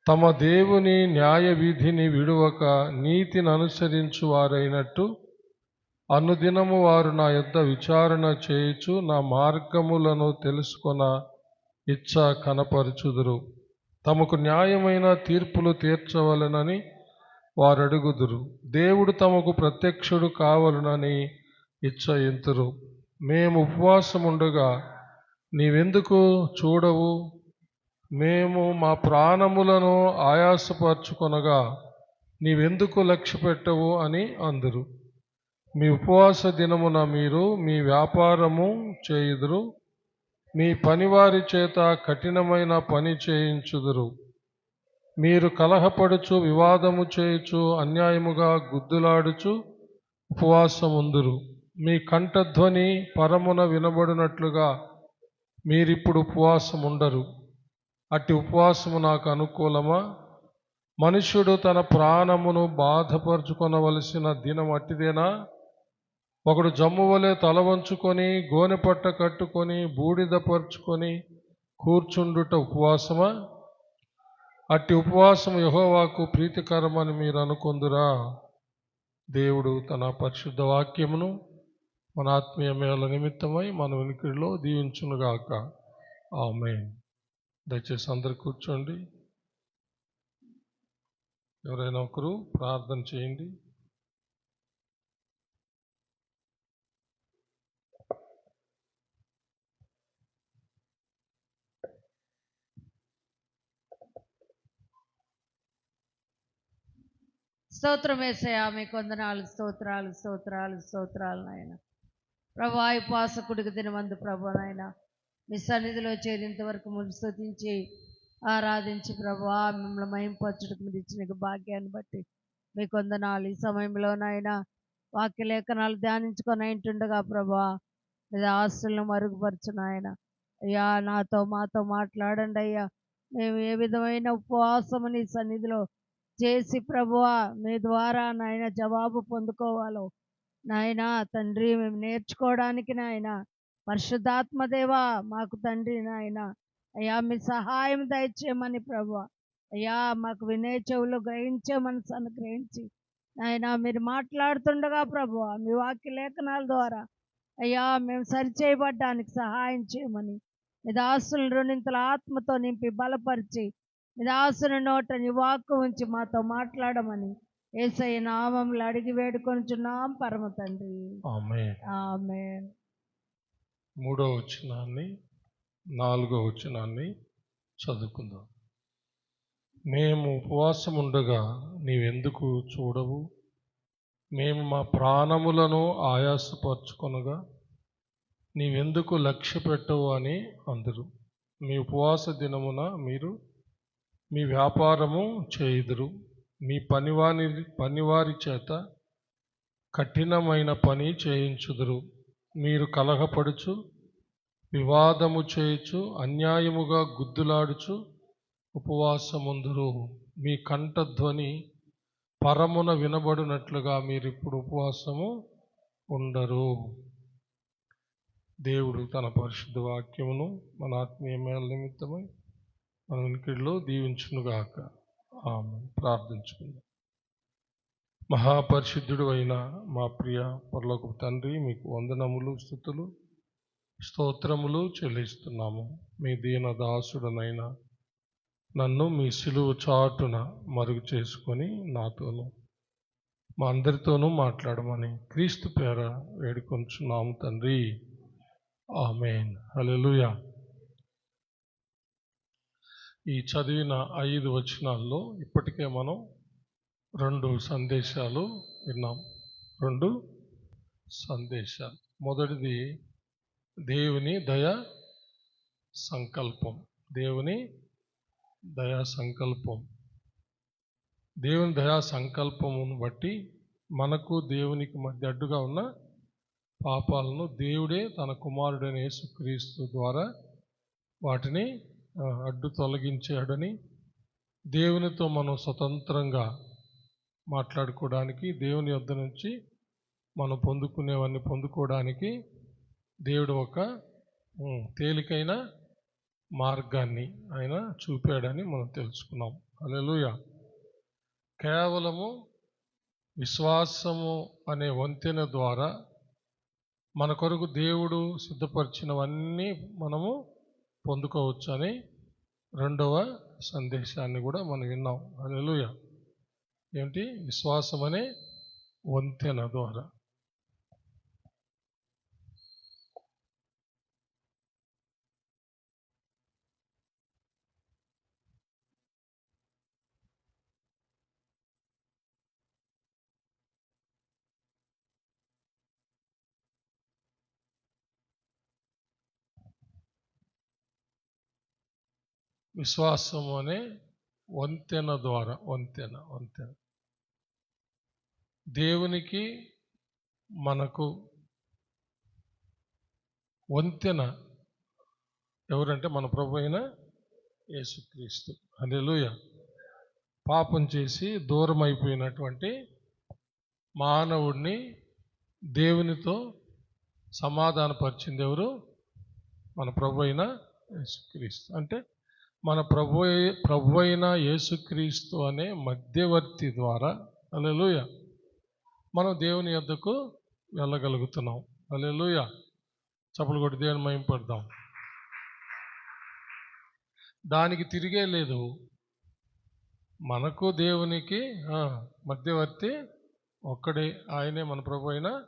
తమ దేవుని న్యాయ విధిని విడువక నీతిని అనుసరించు వారైనట్టు అనుదినము వారు నా యొద్ద విచారణ చేయుచు నా మార్గములను తెలుసుకొన ఇచ్చ కనపరచుదురు. తమకు న్యాయమైన తీర్పులు తీర్చవలెనని వారు అడుగుదురు. దేవుడు తమకు ప్రత్యక్షుడు కావలనని ఇచ్చయింతురు. మేము ఉపవాసముండగా నీవెందుకు చూడవు? మేము మా ప్రాణములను ఆయాసపరచుకొనగా నీవెందుకు లక్ష్యపెట్టవు అని అందురు. మీ ఉపవాస దినమున మీరు మీ వ్యాపారము చేయుదురు, మీ పనివారి చేత కఠినమైన పని చేయించుదురు. మీరు కలహపడుచు వివాదము చేయుచు అన్యాయముగా గుద్దులాడుచు ఉపవాసముందురు. మీ కంఠధ్వని పరమున వినబడినట్లుగా మీరిప్పుడు ఉపవాసముండరు. అట్టి ఉపవాసము నాకు అనుకూలమా? మనుష్యుడు తన ప్రాణమును బాధపరుచుకొనవలసిన దినం అట్టిదేనా? ఒకడు జమ్ము వలె తల వంచుకొని గోనెపట్ట కట్టుకొని బూడిద పరుచుకొని కూర్చుండుట ఉపవాసమా? అట్టి ఉపవాసం యెహోవాకు ప్రీతికరమని మీరు అనుకొందురా? దేవుడు తన పరిశుద్ధ వాక్యమును మన ఆత్మీయ మేళ నిమిత్తమై మన వినికిడిలో దీవించునుగాక. ఆమేన్. దయచేసి అందరు కూర్చోండి. ఎవరైనా ఒకరు ప్రార్థన చేయండి. స్తోత్రం యేసయ్యా, మీకు వందనాలు, స్తోత్రాలు స్తోత్రాలు స్తోత్రాలు నాయన. ప్రభా, ఈ ఉపవాసకుడికి దినమందు ప్రభు నాయన మీ సన్నిధిలో చేరేంత వరకు ముందు స్తుతించి ఆరాధించి ప్రభా మిమ్మల్ని మహింపరచుటకు మీరు ఇచ్చిన భాగ్యాన్ని బట్టి మీకు వందనాలు. ఈ సమయంలో నాయన వాక్య లేఖనాలు ధ్యానించుకొని ఇంటుండగా ప్రభా మీద ఆస్తులను మరుగుపరచు నాయన. అయ్యా, మాతో మాట్లాడండి అయ్యా. మేము ఏ విధమైన ఉపవాసము నీ సన్నిధిలో చేసి ప్రభువా మీ ద్వారా నాయన జవాబు పొందుకోవాలో నాయన తండ్రి మేము నేర్చుకోవడానికి నాయన పరిశుద్ధాత్మదేవా మాకు తండ్రి నాయన అయ్యా మీ సహాయం దయచేయమని ప్రభువా అయ్యా మాకు వినే చెవులు గ్రహించే మనసు అనుగ్రహించి నాయన మీరు మాట్లాడుతుండగా ప్రభువా మీ వాక్య లేఖనాల ద్వారా అయ్యా మేము సరిచేయబడ్డానికి సహాయం చేయమని మీ దాసులను రెండింతల ఆత్మతో నింపి బలపరిచి మీ దాసుని నోట నీ వాక్కు ఉంచి మాతో మాట్లాడమని యేసయ్య నామములో అడిగి వేడుకొనుచున్నాం పరమ తండ్రి. ఆమేన్. ఆమేన్. 3వ వచనాన్ని 4వ వచనాన్ని చదువుకుందాం. మేము ఉపవాసముండగా నీవెందుకు చూడవు? మేము మా ప్రాణములను ఆయాసపరచుకొనగా నీవెందుకు లక్ష్య పెట్టవు అని అందరు. మీ ఉపవాస దినమున మీరు మీ వ్యాపారము చేయుదురు, మీ పనివారి చేత కఠినమైన పని చేయించుదురు. మీరు కలహపడుచు వివాదము చేయుచు అన్యాయముగా గుద్దులాడుచు ఉపవాసముందురు. మీ కంఠధ్వని పరమున వినబడినట్లుగా మీరిప్పుడు ఉపవాసము ఉండరు. దేవుడు తన పరిశుద్ధ వాక్యమును మన ఆత్మీయ మేళ నిమిత్తమై మన వినికిడిలో దీవించునుగాక. ఆమేన్. ప్రార్థించుకుందాం. మహాపరిశుద్ధుడు అయిన మా ప్రియ పరలోకపు తండ్రి, మీకు వందనములు, స్తుతులు, స్తోత్రములు చెల్లిస్తున్నాము. మీ దీన దాసుడనైనా నన్ను మీ సిలువ చాటున మరుగు చేసుకొని నాతోనూ మా అందరితోనూ మాట్లాడమని క్రీస్తు పేర వేడుకొంచున్నాము తండ్రి. ఆమేన్. హల్లెలూయా. ఈ చదివిన 5 వచనాల్లో ఇప్పటికే మనం 2 సందేశాలు విన్నాం. 2 సందేశాలు. మొదటిది దేవుని దయా సంకల్పం. దేవుని దయా సంకల్పం. దేవుని దయా సంకల్పమును బట్టి మనకు దేవునికి మధ్య అడ్డుగా ఉన్న పాపాలను దేవుడే తన కుమారుడైన యేసుక్రీస్తు ద్వారా వాటిని అడ్డు తొలగించాడని, దేవునితో మనం స్వతంత్రంగా మాట్లాడుకోవడానికి, దేవుని యొద్ద నుంచి మనం పొందుకునేవన్నీ పొందుకోవడానికి దేవుడు ఒక తేలికైన మార్గాన్ని ఆయన చూపాడని మనం తెలుసుకున్నాం. హల్లెలూయా. కేవలము విశ్వాసము అనే వంతెన ద్వారా మన కొరకు దేవుడు సిద్ధపరిచినవన్నీ మనము పొందుకోవచ్చు అని రెండవ సందేశాన్ని కూడా మనం విన్నాం. హల్లెలూయా. ఏమిటి? విశ్వాసం అనే వంతెన ద్వారా. విశ్వాసము అనే వంతెన ద్వారా. వంతెన దేవునికి మనకు వంతెన ఎవరంటే మన ప్రభు అయిన యేసుక్రీస్తు. హల్లెలూయా. పాపం చేసి దూరం అయిపోయినటువంటి మానవుడిని దేవునితో సమాధానపరిచింది ఎవరు? మన ప్రభు అయిన యేసుక్రీస్తు. అంటే మన ప్రభు అయిన యేసుక్రీస్తు అనే మధ్యవర్తి ద్వారా, హల్లెలూయా, మనం దేవుని యొద్దకు వెళ్ళగలుగుతున్నాం. హల్లెలూయా. చప్పలు కొట్టి దేవుని మహిమపడదాం. దానికి తిరిగే లేదు. మనకు దేవునికి మధ్యవర్తి ఒక్కడే, ఆయనే మన ప్రభు అయిన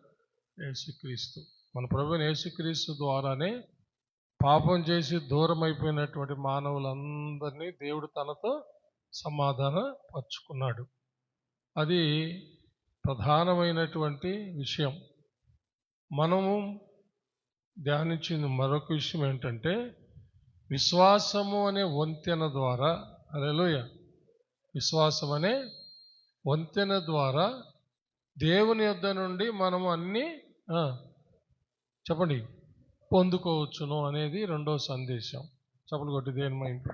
యేసుక్రీస్తు. మన ప్రభు అయిన యేసుక్రీస్తు ద్వారానే పాపం చేసి దూరం అయిపోయినటువంటి మానవులందరినీ దేవుడు తనతో సమాధాన పరుచుకున్నాడు. అది ప్రధానమైనటువంటి విషయం. మనము ధ్యానించిన మరొక విషయం ఏంటంటే, విశ్వాసము అనే వంతెన ద్వారా, హల్లెలూయా, విశ్వాసం అనే వంతెన ద్వారా దేవుని యొద్ద నుండి మనము అన్నీ చెప్పండి పొందుకోవచ్చును అనేది రెండో సందేశం. చప్పలు కొట్టి దేని మైండ్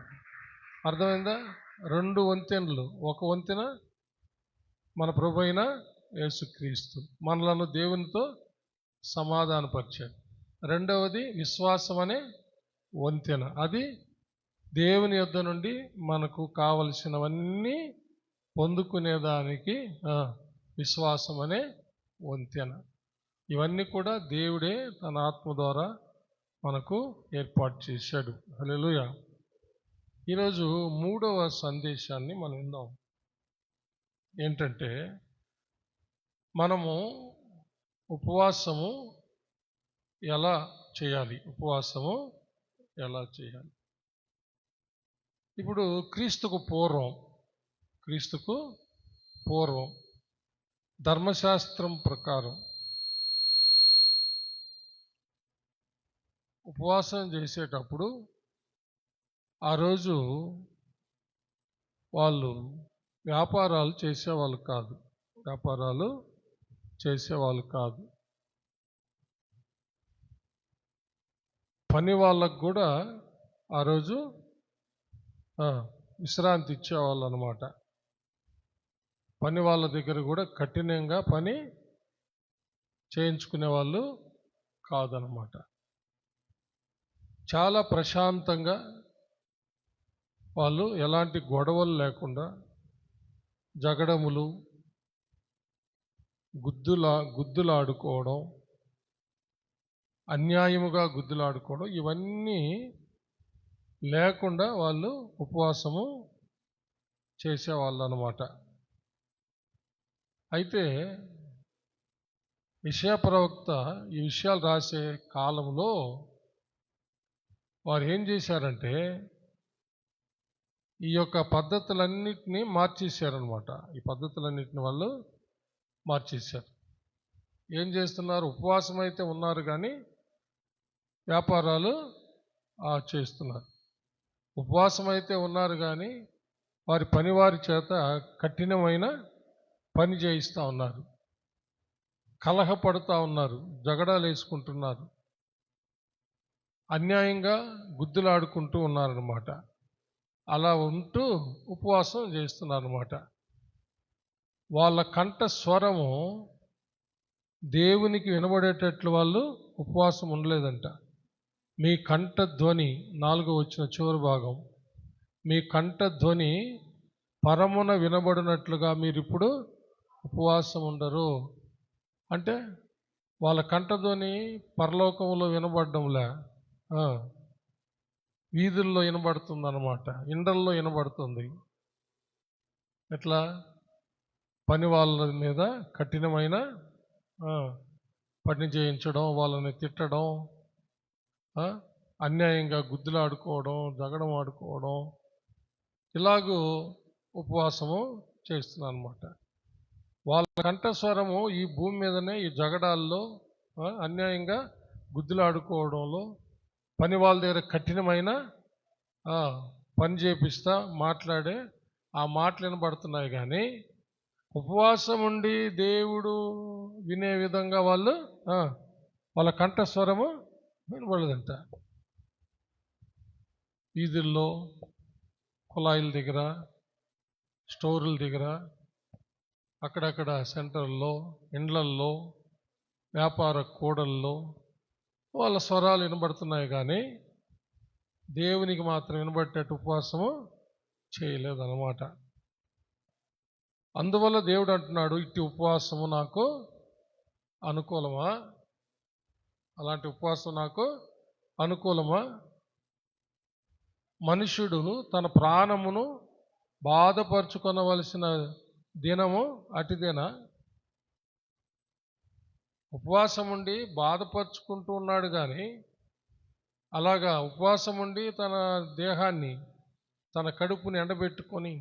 అర్థమైందా? రెండు వంతెనలు. ఒక వంతెన మన ప్రభు అయిన యేసుక్రీస్తు మనలను దేవునితో సమాధానపరిచాడు. రెండవది విశ్వాసం అనే వంతెన. అది దేవుని యొద్ద నుండి మనకు కావలసినవన్నీ పొందుకునేదానికి విశ్వాసం అనే వంతెన. ఇవన్నీ కూడా దేవుడే తన ఆత్మ ద్వారా మనకు ఏర్పాటు చేశాడు. హల్లెలూయా. ఈరోజు మూడవ సందేశాన్ని మనం విందాం. ఏంటంటే, మనము ఉపవాసము ఎలా చేయాలి? ఉపవాసము ఎలా చేయాలి? ఇప్పుడు క్రీస్తుకు పూర్వం ధర్మశాస్త్రం ప్రకారం ఉపవాసం చేసేటప్పుడు ఆ రోజు వాళ్ళు వ్యాపారాలు చేసేవాళ్ళు కాదు. పని వాళ్ళకు కూడా ఆ రోజు విశ్రాంతి ఇచ్చేవాళ్ళు అన్నమాట. పని వాళ్ళ దగ్గర కూడా కఠినంగా పని చేయించుకునే వాళ్ళు కాదనమాట. చాలా ప్రశాంతంగా వాళ్ళు ఎలాంటి గొడవలు లేకుండా, జగడములు, గుద్దులాడుకోవడం, అన్యాయముగా గుద్దులాడుకోవడం, ఇవన్నీ లేకుండా వాళ్ళు ఉపవాసము చేసేవాళ్ళు అన్నమాట. అయితే యెషయా ప్రవక్త ఈ విషయాలు రాసే కాలంలో వారు ఏం చేశారంటే, ఈ యొక్క పద్ధతులన్నిటినీ మార్చేశారనమాట. ఈ పద్ధతులన్నిటిని వాళ్ళు మార్చేశారు. ఏం చేస్తున్నారు? ఉపవాసం అయితే ఉన్నారు కానీ వ్యాపారాలు చేస్తున్నారు. ఉపవాసం అయితే ఉన్నారు కానీ వారి పనివారి చేత కఠినమైన పని చేయిస్తూ ఉన్నారు, కలహపడుతూ ఉన్నారు, జగడాలు వేసుకుంటున్నారు, అన్యాయంగా గుద్దులాడుకుంటూ ఉన్నారన్నమాట. అలా ఉంటూ ఉపవాసం చేస్తున్నారన్నమాట. వాళ్ళ కంఠ స్వరము దేవునికి వినబడేటట్లు వాళ్ళు ఉపవాసం ఉండలేదంట. మీ కంఠధ్వని 4వ వచనం చివరి భాగం, మీ కంఠధ్వని పరమున వినబడినట్లుగా మీరిప్పుడు ఉపవాసం ఉండరు. అంటే వాళ్ళ కంఠధ్వని పరలోకంలో వినబడడంలే, వీధుల్లో వినబడుతుంది అన్నమాట, ఇండల్లో వినబడుతుంది. ఎట్లా? పని వాళ్ళ మీద కఠినమైన పని చేయించడం, వాళ్ళని తిట్టడం, అన్యాయంగా గుద్దులాడుకోవడం, జగడం ఆడుకోవడం, ఇలాగూ ఉపవాసము చేస్తున్నాను అన్నమాట. వాళ్ళ కంఠస్వరము ఈ భూమి మీదనే ఈ జగడాల్లో, అన్యాయంగా గుద్దులాడుకోవడంలో, పని వాళ్ళ దగ్గర కఠినమైన పని చేపిస్తా మాట్లాడే ఆ మాటలు వినబడుతున్నాయి. కానీ ఉపవాసం ఉండి దేవుడు వినే విధంగా వాళ్ళ కంఠస్వరము వినబడదంట. వీధుల్లో, కుళాయిల దగ్గర, స్టోర్ల దగ్గర, అక్కడక్కడ సెంటర్లో, ఇండ్లల్లో, వ్యాపార కూడల్లో వాళ్ళ స్వరాలు వినబడుతున్నాయి. కానీ దేవునికి మాత్రం వినబట్టేట్టు ఉపవాసము చేయలేదన్నమాట. అందువల్ల దేవుడు అంటున్నాడు, ఇట్టి ఉపవాసము నాకు అనుకూలమా? అలాంటి ఉపవాసం నాకు అనుకూలమా? మనుష్యుడును తన ప్రాణమును బాధపరుచుకొనవలసిన దినము అటిదేనా? ఉపవాసం ఉండి బాధపరుచుకుంటూ ఉన్నాడు. కానీ అలాగా ఉపవాసం ఉండి తన దేహాన్ని, తన కడుపుని ఎండబెట్టుకొని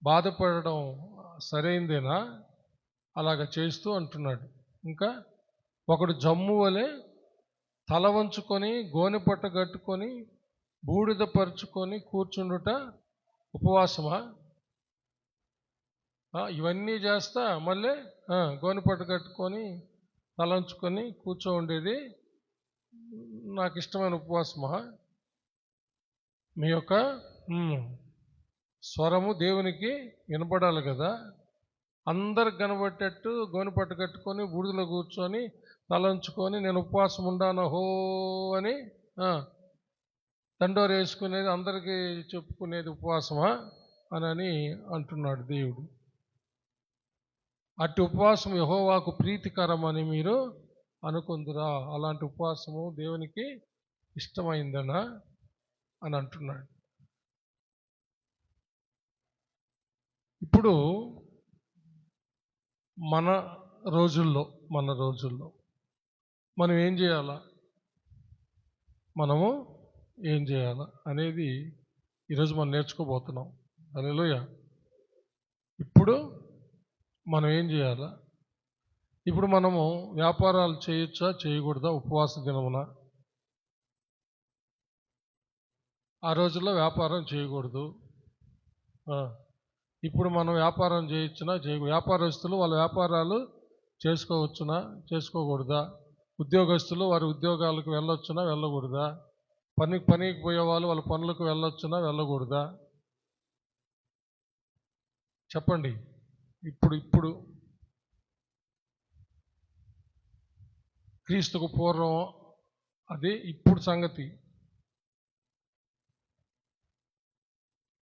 బాధపడడం సరైందేనా? అలాగ చేస్తూ అంటున్నాడు. ఇంకా ఒకడు జమ్ము వలె తల వంచుకొని గోనెపట్ట కట్టుకొని బూడిద పరుచుకొని కూర్చుండుట ఉపవాసమా? ఇవన్నీ చేస్తా మళ్ళీ గోనెపట్ట కట్టుకొని తలంచుకొని కూర్చో ఉండేది నాకు ఇష్టమైన ఉపవాసమా? మీ యొక్క స్వరము దేవునికి వినపడాలి కదా. అందరికి కనబట్టేట్టు గోనెపట్ట కట్టుకొని బూడిదలో కూర్చొని తలంచుకొని నేను ఉపవాసం ఉండాను హో అని దండోరు వేసుకునేది, అందరికీ చెప్పుకునేది ఉపవాసమా అని అంటున్నాడు దేవుడు. అట్టి ఉపవాసం యెహోవాకు ప్రీతికరమని మీరు అనుకుందురా? అలాంటి ఉపవాసము దేవునికి ఇష్టమైందనా అని అంటున్నాడు. ఇప్పుడు మన రోజుల్లో మనం ఏం చేయాలా, మనము ఏం చేయాలా అనేది ఈరోజు మనం నేర్చుకోబోతున్నాం. హల్లెలూయా. ఇప్పుడు మనం ఏం చేయాలా? ఇప్పుడు మనము వ్యాపారాలు చేయొచ్చా చేయకూడదా ఉపవాస దినమున? ఆ రోజుల్లో వ్యాపారం చేయకూడదు. ఇప్పుడు మనం వ్యాపారం చేయొచ్చునా వ్యాపారస్తులు వాళ్ళ వ్యాపారాలు చేసుకోవచ్చునా చేసుకోకూడదా? ఉద్యోగస్తులు వారి ఉద్యోగాలకు వెళ్ళొచ్చునా వెళ్ళకూడదా? పనికి పోయే వాళ్ళు వాళ్ళ పనులకు వెళ్ళొచ్చునా వెళ్ళకూడదా? చెప్పండి. ఇప్పుడు క్రీస్తుకు పూర్వం అది ఇప్పుడు సంగతి.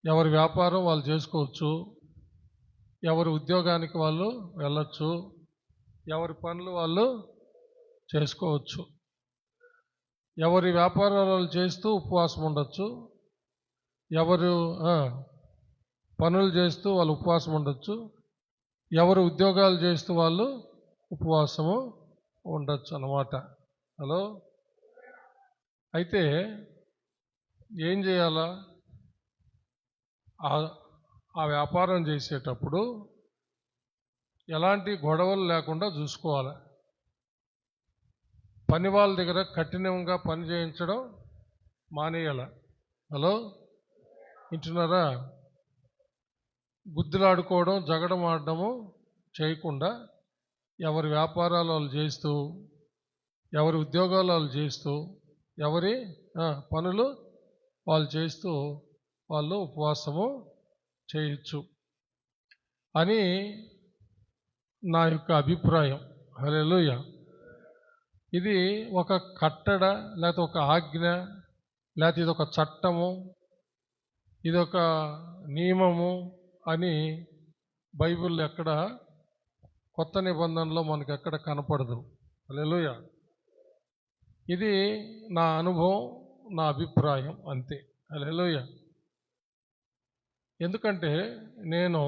ఎవరి వ్యాపారం వాళ్ళు చేసుకోవచ్చు, ఎవరి ఉద్యోగానికి వాళ్ళు వెళ్ళొచ్చు, ఎవరి పనులు వాళ్ళు చేసుకోవచ్చు, ఎవరి వ్యాపారాలు వాళ్ళు చేస్తూ ఉపవాసం ఉండొచ్చు, ఎవరు పనులు చేస్తూ వాళ్ళు ఉపవాసం ఉండొచ్చు, ఎవరు ఉద్యోగాలు చేస్తూ వాళ్ళు ఉపవాసము ఉండొచ్చు అన్నమాట. హలో. అయితే ఏం చేయాలా? ఆ వ్యాపారం చేసేటప్పుడు ఎలాంటి గొడవలు లేకుండా చూసుకోవాలి. పని వాళ్ళ దగ్గర కఠినంగా పని చేయించడం మానేయాల. హలో, వింటున్నారా? గుద్దులాడుకోవడం, జగడం ఆడడము చేయకుండా ఎవరి వ్యాపారాలు వాళ్ళు చేస్తూ, ఎవరి ఉద్యోగాలు వాళ్ళు చేస్తూ, ఎవరి పనులు వాళ్ళు చేస్తూ వాళ్ళు ఉపవాసము చేయొచ్చు అని నా యొక్క అభిప్రాయం. హల్లెలూయా. ఇది ఒక కట్టడ, లేకపోతే ఒక ఆజ్ఞ, లేకపోతే ఇది ఒక చట్టము, ఇది ఒక నియమము అని బైబిల్ ఎక్కడ, కొత్త నిబంధనలో మనకు ఎక్కడ కనపడదు. హల్లెలూయా. ఇది నా అనుభవం, నా అభిప్రాయం అంతే. హల్లెలూయా. ఎందుకంటే నేను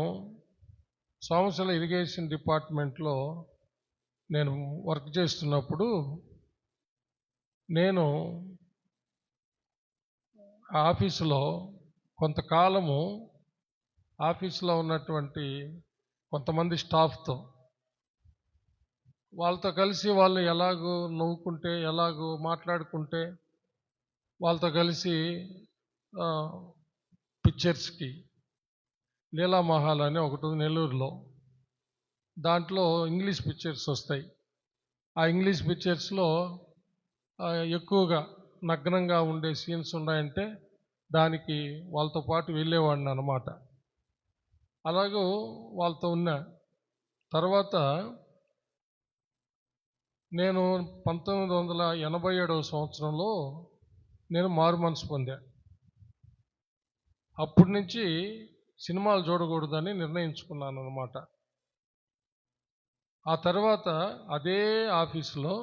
సోమశిల ఇరిగేషన్ డిపార్ట్మెంట్లో నేను వర్క్ చేస్తున్నప్పుడు నేను ఆఫీసులో కొంతకాలము ఆఫీసులో ఉన్నటువంటి కొంతమంది స్టాఫ్తో వాళ్ళతో కలిసి వాళ్ళు ఎలాగో నవ్వుకుంటే, ఎలాగో మాట్లాడుకుంటే, వాళ్ళతో కలిసి పిక్చర్స్కి లీలామహల్ అని ఒకటి ఉంది నెల్లూరులో. దాంట్లో ఇంగ్లీష్ పిక్చర్స్ వస్తాయి. ఆ ఇంగ్లీష్ పిక్చర్స్లో ఎక్కువగా నగ్నంగా ఉండే సీన్స్ ఉన్నాయంటే దానికి వాళ్ళతో పాటు వెళ్ళేవాడిని అన్నమాట. అలాగూ వాళ్ళతో ఉన్నా. తర్వాత నేను 1987వ సంవత్సరంలో నేను మారు మనసు పొందా. అప్పటి నుంచి సినిమాలు చూడకూడదని నిర్ణయించుకున్నాను అన్నమాట. ఆ తర్వాత అదే ఆఫీసులో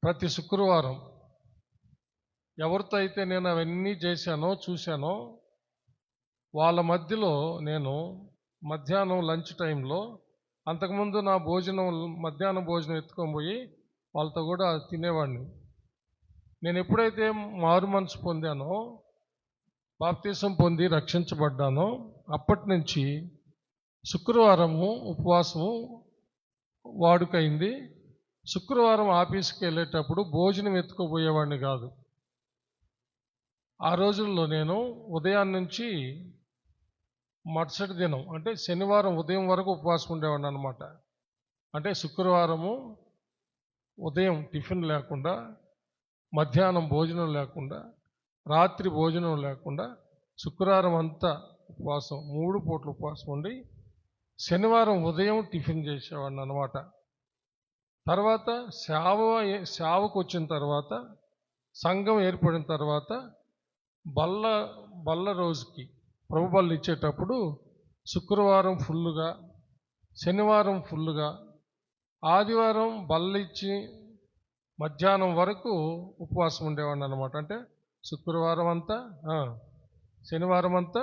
ప్రతి శుక్రవారం ఎవరితో అయితే నేను అవన్నీ చేశానో చూశానో వాళ్ళ మధ్యలో నేను మధ్యాహ్నం లంచ్ టైంలో, అంతకుముందు నా మధ్యాహ్నం భోజనం ఎత్తుకొని పోయి వాళ్ళతో కూడా తినేవాడిని. నేను ఎప్పుడైతే మారు మనసు పొందానో, బాప్తీసం పొంది రక్షించబడ్డానో అప్పటి నుంచి శుక్రవారము ఉపవాసము వాడుకైంది. శుక్రవారం ఆఫీస్కి వెళ్ళేటప్పుడు భోజనం ఎత్తుకుపోయేవాడిని కాదు. ఆ రోజుల్లో నేను ఉదయాన్నే నుంచి మరుసటి దినం అంటే శనివారం ఉదయం వరకు ఉపవాసం ఉండేవాడిని అనమాట. అంటే శుక్రవారము ఉదయం టిఫిన్ లేకుండా, మధ్యాహ్నం భోజనం లేకుండా, రాత్రి భోజనం లేకుండా శుక్రవారం అంతా ఉపవాసం, 3 పూట్ల ఉపవాసం ఉండి శనివారం ఉదయం టిఫిన్ చేసేవాడిని అనమాట. తర్వాత సేవకు వచ్చిన తర్వాత, సంఘం ఏర్పడిన తర్వాత బల్ల రోజుకి ప్రభు బల్ల ఇచ్చేటప్పుడు శుక్రవారం ఫుల్లుగా, శనివారం ఫుల్లుగా, ఆదివారం బల్ల ఇచ్చి మధ్యాహ్నం వరకు ఉపవాసం ఉండేవాడిని అనమాట. అంటే శుక్రవారం అంతా, శనివారం అంతా,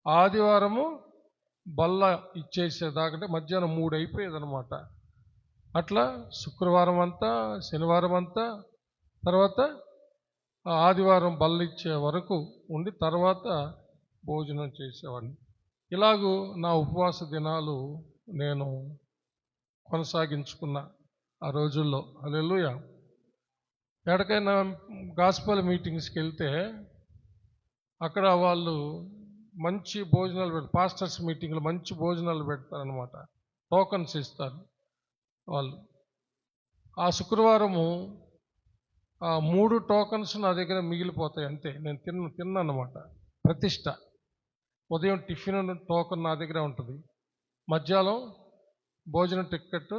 ఆదివారము బల్ల ఇచ్చేసేదాకంటే మధ్యాహ్నం 3 అయిపోయేది అనమాట. అట్లా శుక్రవారం అంతా, శనివారం అంతా, తర్వాత ఆదివారం బల్ల ఇచ్చే వరకు ఉండి తర్వాత భోజనం చేసేవాడిని. ఇలాగూ నా ఉపవాస దినాలు నేను కొనసాగించుకున్న ఆ రోజుల్లో. హల్లెలూయా. ఎక్కడికైనా గాస్పెల్ మీటింగ్స్కి వెళ్తే అక్కడ వాళ్ళు మంచి భోజనాలు పాస్టర్స్ మీటింగ్లో మంచి భోజనాలు పెడతారనమాట. టోకన్స్ ఇస్తారు వాళ్ళు. ఆ శుక్రవారము 3 టోకన్స్ నా దగ్గర మిగిలిపోతాయి అంతే. నేను తిన్నానమాట. ప్రతిష్ట. ఉదయం టిఫిన్ టోకన్ నా దగ్గర ఉంటుంది. మధ్యాహ్నం భోజనం టికెట్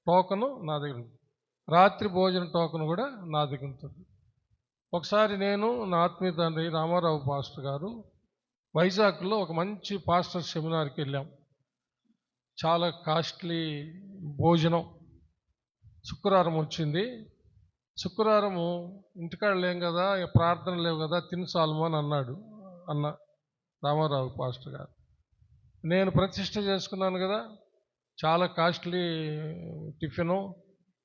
టోకను నా దగ్గర ఉంటుంది. రాత్రి భోజన టోకన్ కూడా నా దగ్గర ఉంటుంది. ఒకసారి నేను, నా ఆత్మీయ తండ్రి రామారావు పాస్టర్ గారు వైజాగ్లో ఒక మంచి పాస్టర్ సెమినార్కి వెళ్ళాం. చాలా కాస్ట్లీ భోజనం. శుక్రవారం వచ్చింది. శుక్రవారము ఇంటికాడ లేం కదా, ప్రార్థన లేవు కదా, తిను సాల్మో అని అన్న రామారావు పాస్టర్ గారు. నేను ప్రతిష్ట చేసుకున్నాను కదా, చాలా కాస్ట్లీ టిఫిను,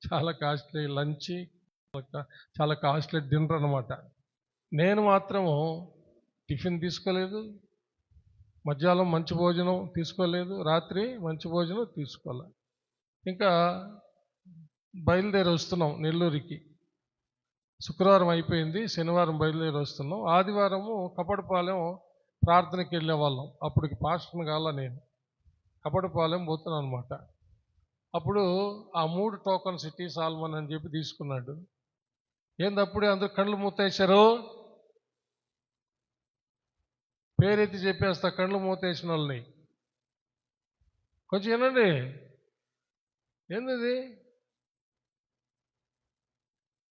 చాలా కాస్ట్లీ లంచ్, చాలా కాస్ట్లీ డిన్నర్ అనమాట. నేను మాత్రము టిఫిన్ తీసుకోలేదు, మధ్యాహ్నం మంచి భోజనం తీసుకోలేదు, రాత్రి మంచి భోజనం తీసుకోలే. ఇంకా బయలుదేరి వస్తున్నాం నెల్లూరుకి. శుక్రవారం అయిపోయింది, శనివారం బయలుదేరి వస్తున్నాం. ఆదివారము కపటపాలెం ప్రార్థనకి వెళ్ళేవాళ్ళం. అప్పటికి పాస్టర్ని కాల నేను కపటపాలెం పోతున్నాను అనమాట. అప్పుడు ఆ 3 టోకన్స్ టీ సాల్మన్ అని చెప్పి తీసుకున్నాడు. ఏంది అప్పుడే అందరూ కళ్ళు మూతేశారు? పేరెత్తి చెప్పేస్తా కళ్ళు మూతేసిన వాళ్ళని. కొంచెం వినండి. ఏంది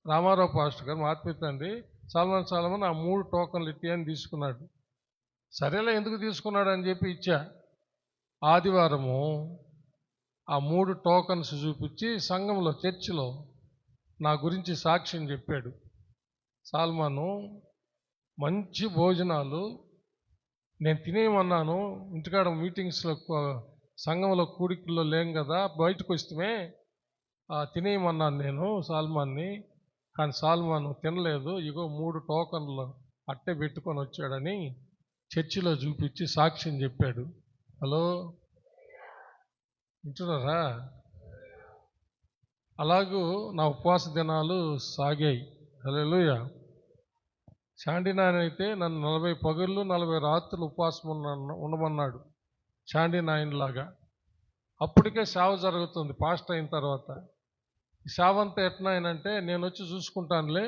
రామారావు పాస్టర్ గారు మా ఆత్మీయ తండ్రి సాల్మన్ ఆ 3 టోకన్లు ఇట్టి అని తీసుకున్నాడు. సరేలే ఎందుకు తీసుకున్నాడు అని చెప్పి ఇచ్చా. ఆదివారము ఆ 3 టోకన్స్ చూపించి సంఘంలో చర్చిలో నా గురించి సాక్ష్యం చెప్పాడు. సాల్మాను మంచి భోజనాలు నేను తినేయమన్నాను, ఇంటికాడ మీటింగ్స్లో సంఘంలో కూడికల్లో లేం కదా, బయటకు వస్తే తినేయమన్నాను నేను సాల్మాన్ని. కానీ సాల్మాను తినలేదు. ఇగో 3 టోకన్లు అట్టే పెట్టుకొని వచ్చాడని చర్చిలో చూపించి సాక్ష్యం చెప్పాడు. హలో, వింటున్నారా? అలాగూ నా ఉపవాస దినాలు సాగాయి. హల్లెలూయా. శాండినాయన అయితే నన్ను 40 పగళ్ళు 40 రాత్రులు ఉపవాసం ఉండమన్నాడు, శాండినాయనలాగా. అప్పటికే సేవ జరుగుతుంది పాస్ట్ అయిన తర్వాత. ఈ సేవ అంతా ఎట్నాయనంటే నేను వచ్చి చూసుకుంటానులే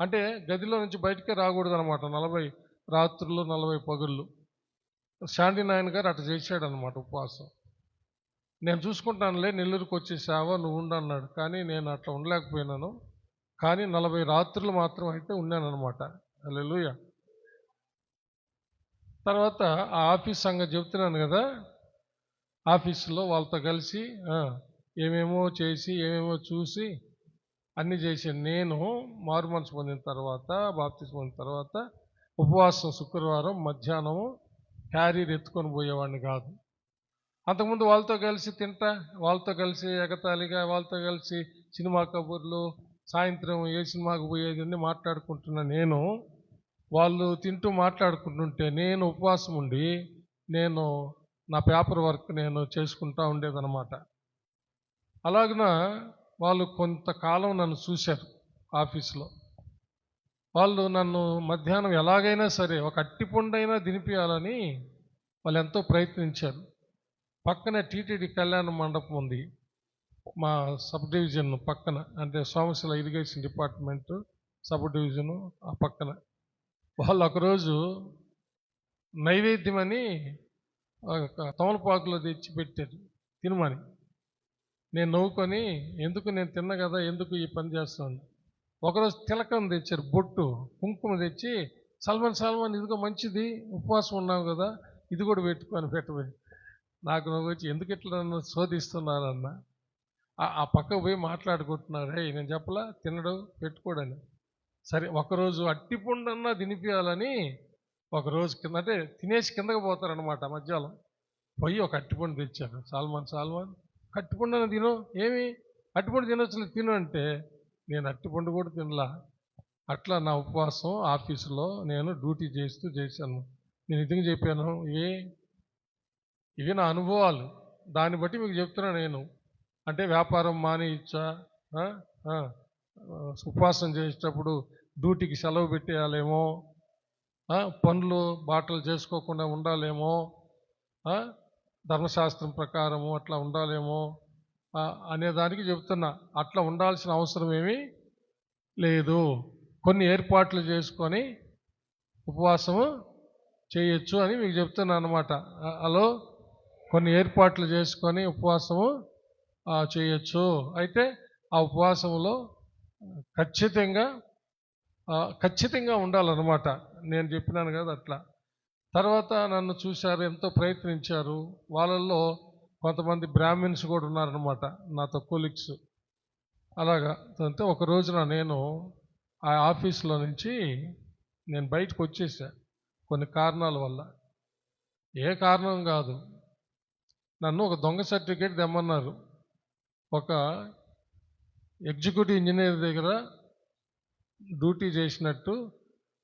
అంటే గదిలో నుంచి బయటకే రాకూడదు అనమాట. 40 రాత్రులు 40 పగుళ్ళు శాండినాయన గారు అట్లా చేశాడనమాట ఉపవాసం. నేను చూసుకుంటానులే, నెల్లూరుకు వచ్చే సేవ నువ్వు ఉండన్నాడు. కానీ నేను అట్లా ఉండలేకపోయినాను. కానీ 40 రాత్రులు మాత్రం అయితే ఉన్నానమాట. హల్లెలూయా. తర్వాత ఆ ఆఫీస్ సంగతి చెప్తున్నాను కదా, ఆఫీసులో వాళ్ళతో కలిసి ఏమేమో చేసి ఏమేమో చూసి అన్నీ చేశాను. నేను మారు మనసు పొందిన తర్వాత, బాప్తిస్మం పొందిన తర్వాత ఉపవాసం శుక్రవారం మధ్యాహ్నం క్యారీర్ ఎత్తుకొని పోయేవాడిని కాదు. అంతకుముందు వాళ్ళతో కలిసి తింటా, వాళ్ళతో కలిసి ఎగతాళిగా, వాళ్ళతో కలిసి సినిమా కబుర్లు, సాయంత్రం ఏ సినిమాకు పోయేది అని మాట్లాడుకుంటున్నా. నేను వాళ్ళు తింటూ మాట్లాడుకుంటుంటే నేను ఉపవాసం ఉండి నేను నా పేపర్ వర్క్ నేను చేసుకుంటూ ఉండేదన్నమాట. అలాగన వాళ్ళు కొంతకాలం నన్ను చూశారు ఆఫీసులో. వాళ్ళు నన్ను మధ్యాహ్నం ఎలాగైనా సరే ఒక అట్టిపండైనా తినిపించాలని వాళ్ళు ఎంతో ప్రయత్నించారు. పక్కనే టీటీడీ కళ్యాణ మండపం ఉంది మా సబ్ డివిజన్ పక్కన, అంటే Somasila irrigation department sub division ఆ పక్కన. వాళ్ళు ఒకరోజు నైవేద్యం అని తమలపాకులో తెచ్చి పెట్టారు తినమని. నేను నవ్వుకొని, ఎందుకు నేను తిన్నా కదా, ఎందుకు ఈ పని చేస్తాను. ఒకరోజు తిలకం తెచ్చారు, బొట్టు కుంకుమ తెచ్చి, సల్మాన్ ఇదిగో మంచిది, ఉపవాసం ఉన్నావు కదా, ఇది కూడా పెట్టుకొని పెట్టబోయి. నాకు నువ్వు వచ్చి ఎందుకు ఇట్లా నన్ను శోధిస్తున్నారన్న. ఆ పక్కకు పోయి మాట్లాడుకుంటున్నారు. నేను చెప్పలా తినడు పెట్టుకోడని. సరే ఒకరోజు అట్టిపండన్నా తినిపించాలని ఒకరోజు కింద, అంటే తినేసి కిందకి పోతారనమాట, మధ్యాహ్నం పోయి ఒక అట్టిపండు తెచ్చారు. సాల్మాన్ అట్టిపండు తిను, ఏమి అట్టిపండు తినొచ్చు తిను అంటే నేను అట్టిపండు కూడా తినలా. అట్లా నా ఉపవాసం ఆఫీసులో నేను డ్యూటీ చేశాను. నేను ఇదిగా చెప్పాను, ఇవి నా అనుభవాలు, దాన్ని బట్టి మీకు చెప్తున్నాను నేను. అంటే వ్యాపారం మానేయచ్చా, ఉపవాసం చేసేటప్పుడు డ్యూటీకి సెలవు పెట్టేయాలేమో, పనులు బాటలు చేసుకోకుండా ఉండాలేమో, ధర్మశాస్త్రం ప్రకారము అట్లా ఉండాలేమో అనేదానికి చెప్తున్నా. అట్లా ఉండాల్సిన అవసరం ఏమీ లేదు. కొన్ని ఏర్పాట్లు చేసుకొని ఉపవాసము చేయొచ్చు అని మీకు చెప్తున్నా అన్నమాట. హలో, కొన్ని ఏర్పాట్లు చేసుకొని ఉపవాసము చేయొచ్చు. అయితే ఆ ఉపవాసంలో ఖచ్చితంగా ఉండాలన్నమాట. నేను చెప్పినాను కదా అట్లా. తర్వాత నన్ను చూశారు, ఎంతో ప్రయత్నించారు. వాళ్ళల్లో కొంతమంది బ్రాహ్మిన్స్ కూడా ఉన్నారనమాట, నాతో కొలీగ్స్. అలాగా అంటే ఒక రోజున నేను ఆ ఆఫీసులో నుంచి నేను బయటకు వచ్చేసా కొన్ని కారణాల వల్ల. ఏ కారణం కాదు, నన్ను ఒక దొంగ సర్టిఫికేట్ తెమ్మన్నారు. ఒక ఎగ్జిక్యూటివ్ ఇంజనీర్ దగ్గర డ్యూటీ చేసినట్టు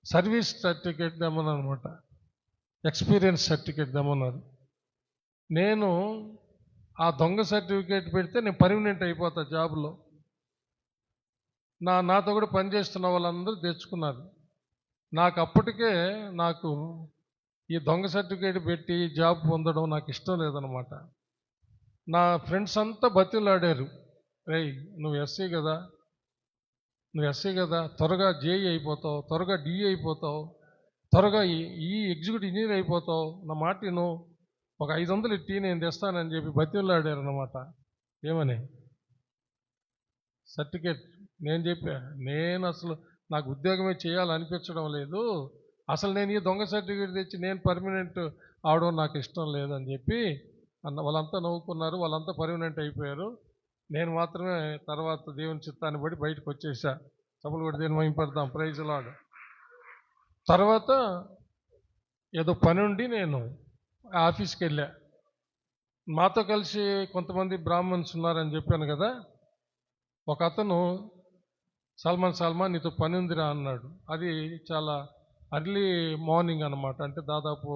సర్వీస్ సర్టిఫికేట్ తెమ్మన్నారు అనమాట, ఎక్స్పీరియన్స్ సర్టిఫికేట్ తెమ్మన్నారు. నేను ఆ దొంగ సర్టిఫికేట్ పెడితే నేను పర్మనెంట్ అయిపోతా జాబ్లో. నాతో కూడా పనిచేస్తున్న వాళ్ళందరూ తెచ్చుకున్నారు. నాకు అప్పటికే ఈ దొంగ సర్టిఫికేట్ పెట్టి జాబ్ పొందడం నాకు ఇష్టం లేదనమాట. నా ఫ్రెండ్స్ అంతా బతిలాడారు, నువ్వు ఎస్సీ కదా, త్వరగా జేఈ అయిపోతావు, త్వరగా డిఈ అయిపోతావు, త్వరగా ఈ ఎగ్జిక్యూటివ్ ఇంజనీర్ అయిపోతావు, నా మాట నువ్వు ఒక 500 ఇట్టి నేను తెస్తానని చెప్పి బతిలాడారు అనమాట. ఏమని? సర్టిఫికేట్ నేను చెప్పా, నేను అసలు నాకు ఉద్యోగమే చేయాలనిపించడం లేదు, అసలు నేను ఈ దొంగ సర్టిఫికేట్ తెచ్చి నేను పర్మనెంట్ అవడం నాకు ఇష్టం లేదని చెప్పి వాళ్ళంతా నవ్వుకున్నారు. వాళ్ళంతా పర్మనెంట్ అయిపోయారు. నేను మాత్రమే తర్వాత దేవుని చిత్తాన్ని బట్టి బయటకు వచ్చేసా. సభలు కూడా దేని మహింపడతాం. Praise lord. తర్వాత ఏదో పని ఉండి నేను ఆఫీస్కి వెళ్ళా. మాతో కలిసి కొంతమంది బ్రాహ్మణ్స్ ఉన్నారని చెప్పాను కదా. ఒక అతను సల్మాన్ నీతో పని ఉందిరా అన్నాడు. అది చాలా అర్లీ మార్నింగ్ అనమాట, అంటే దాదాపు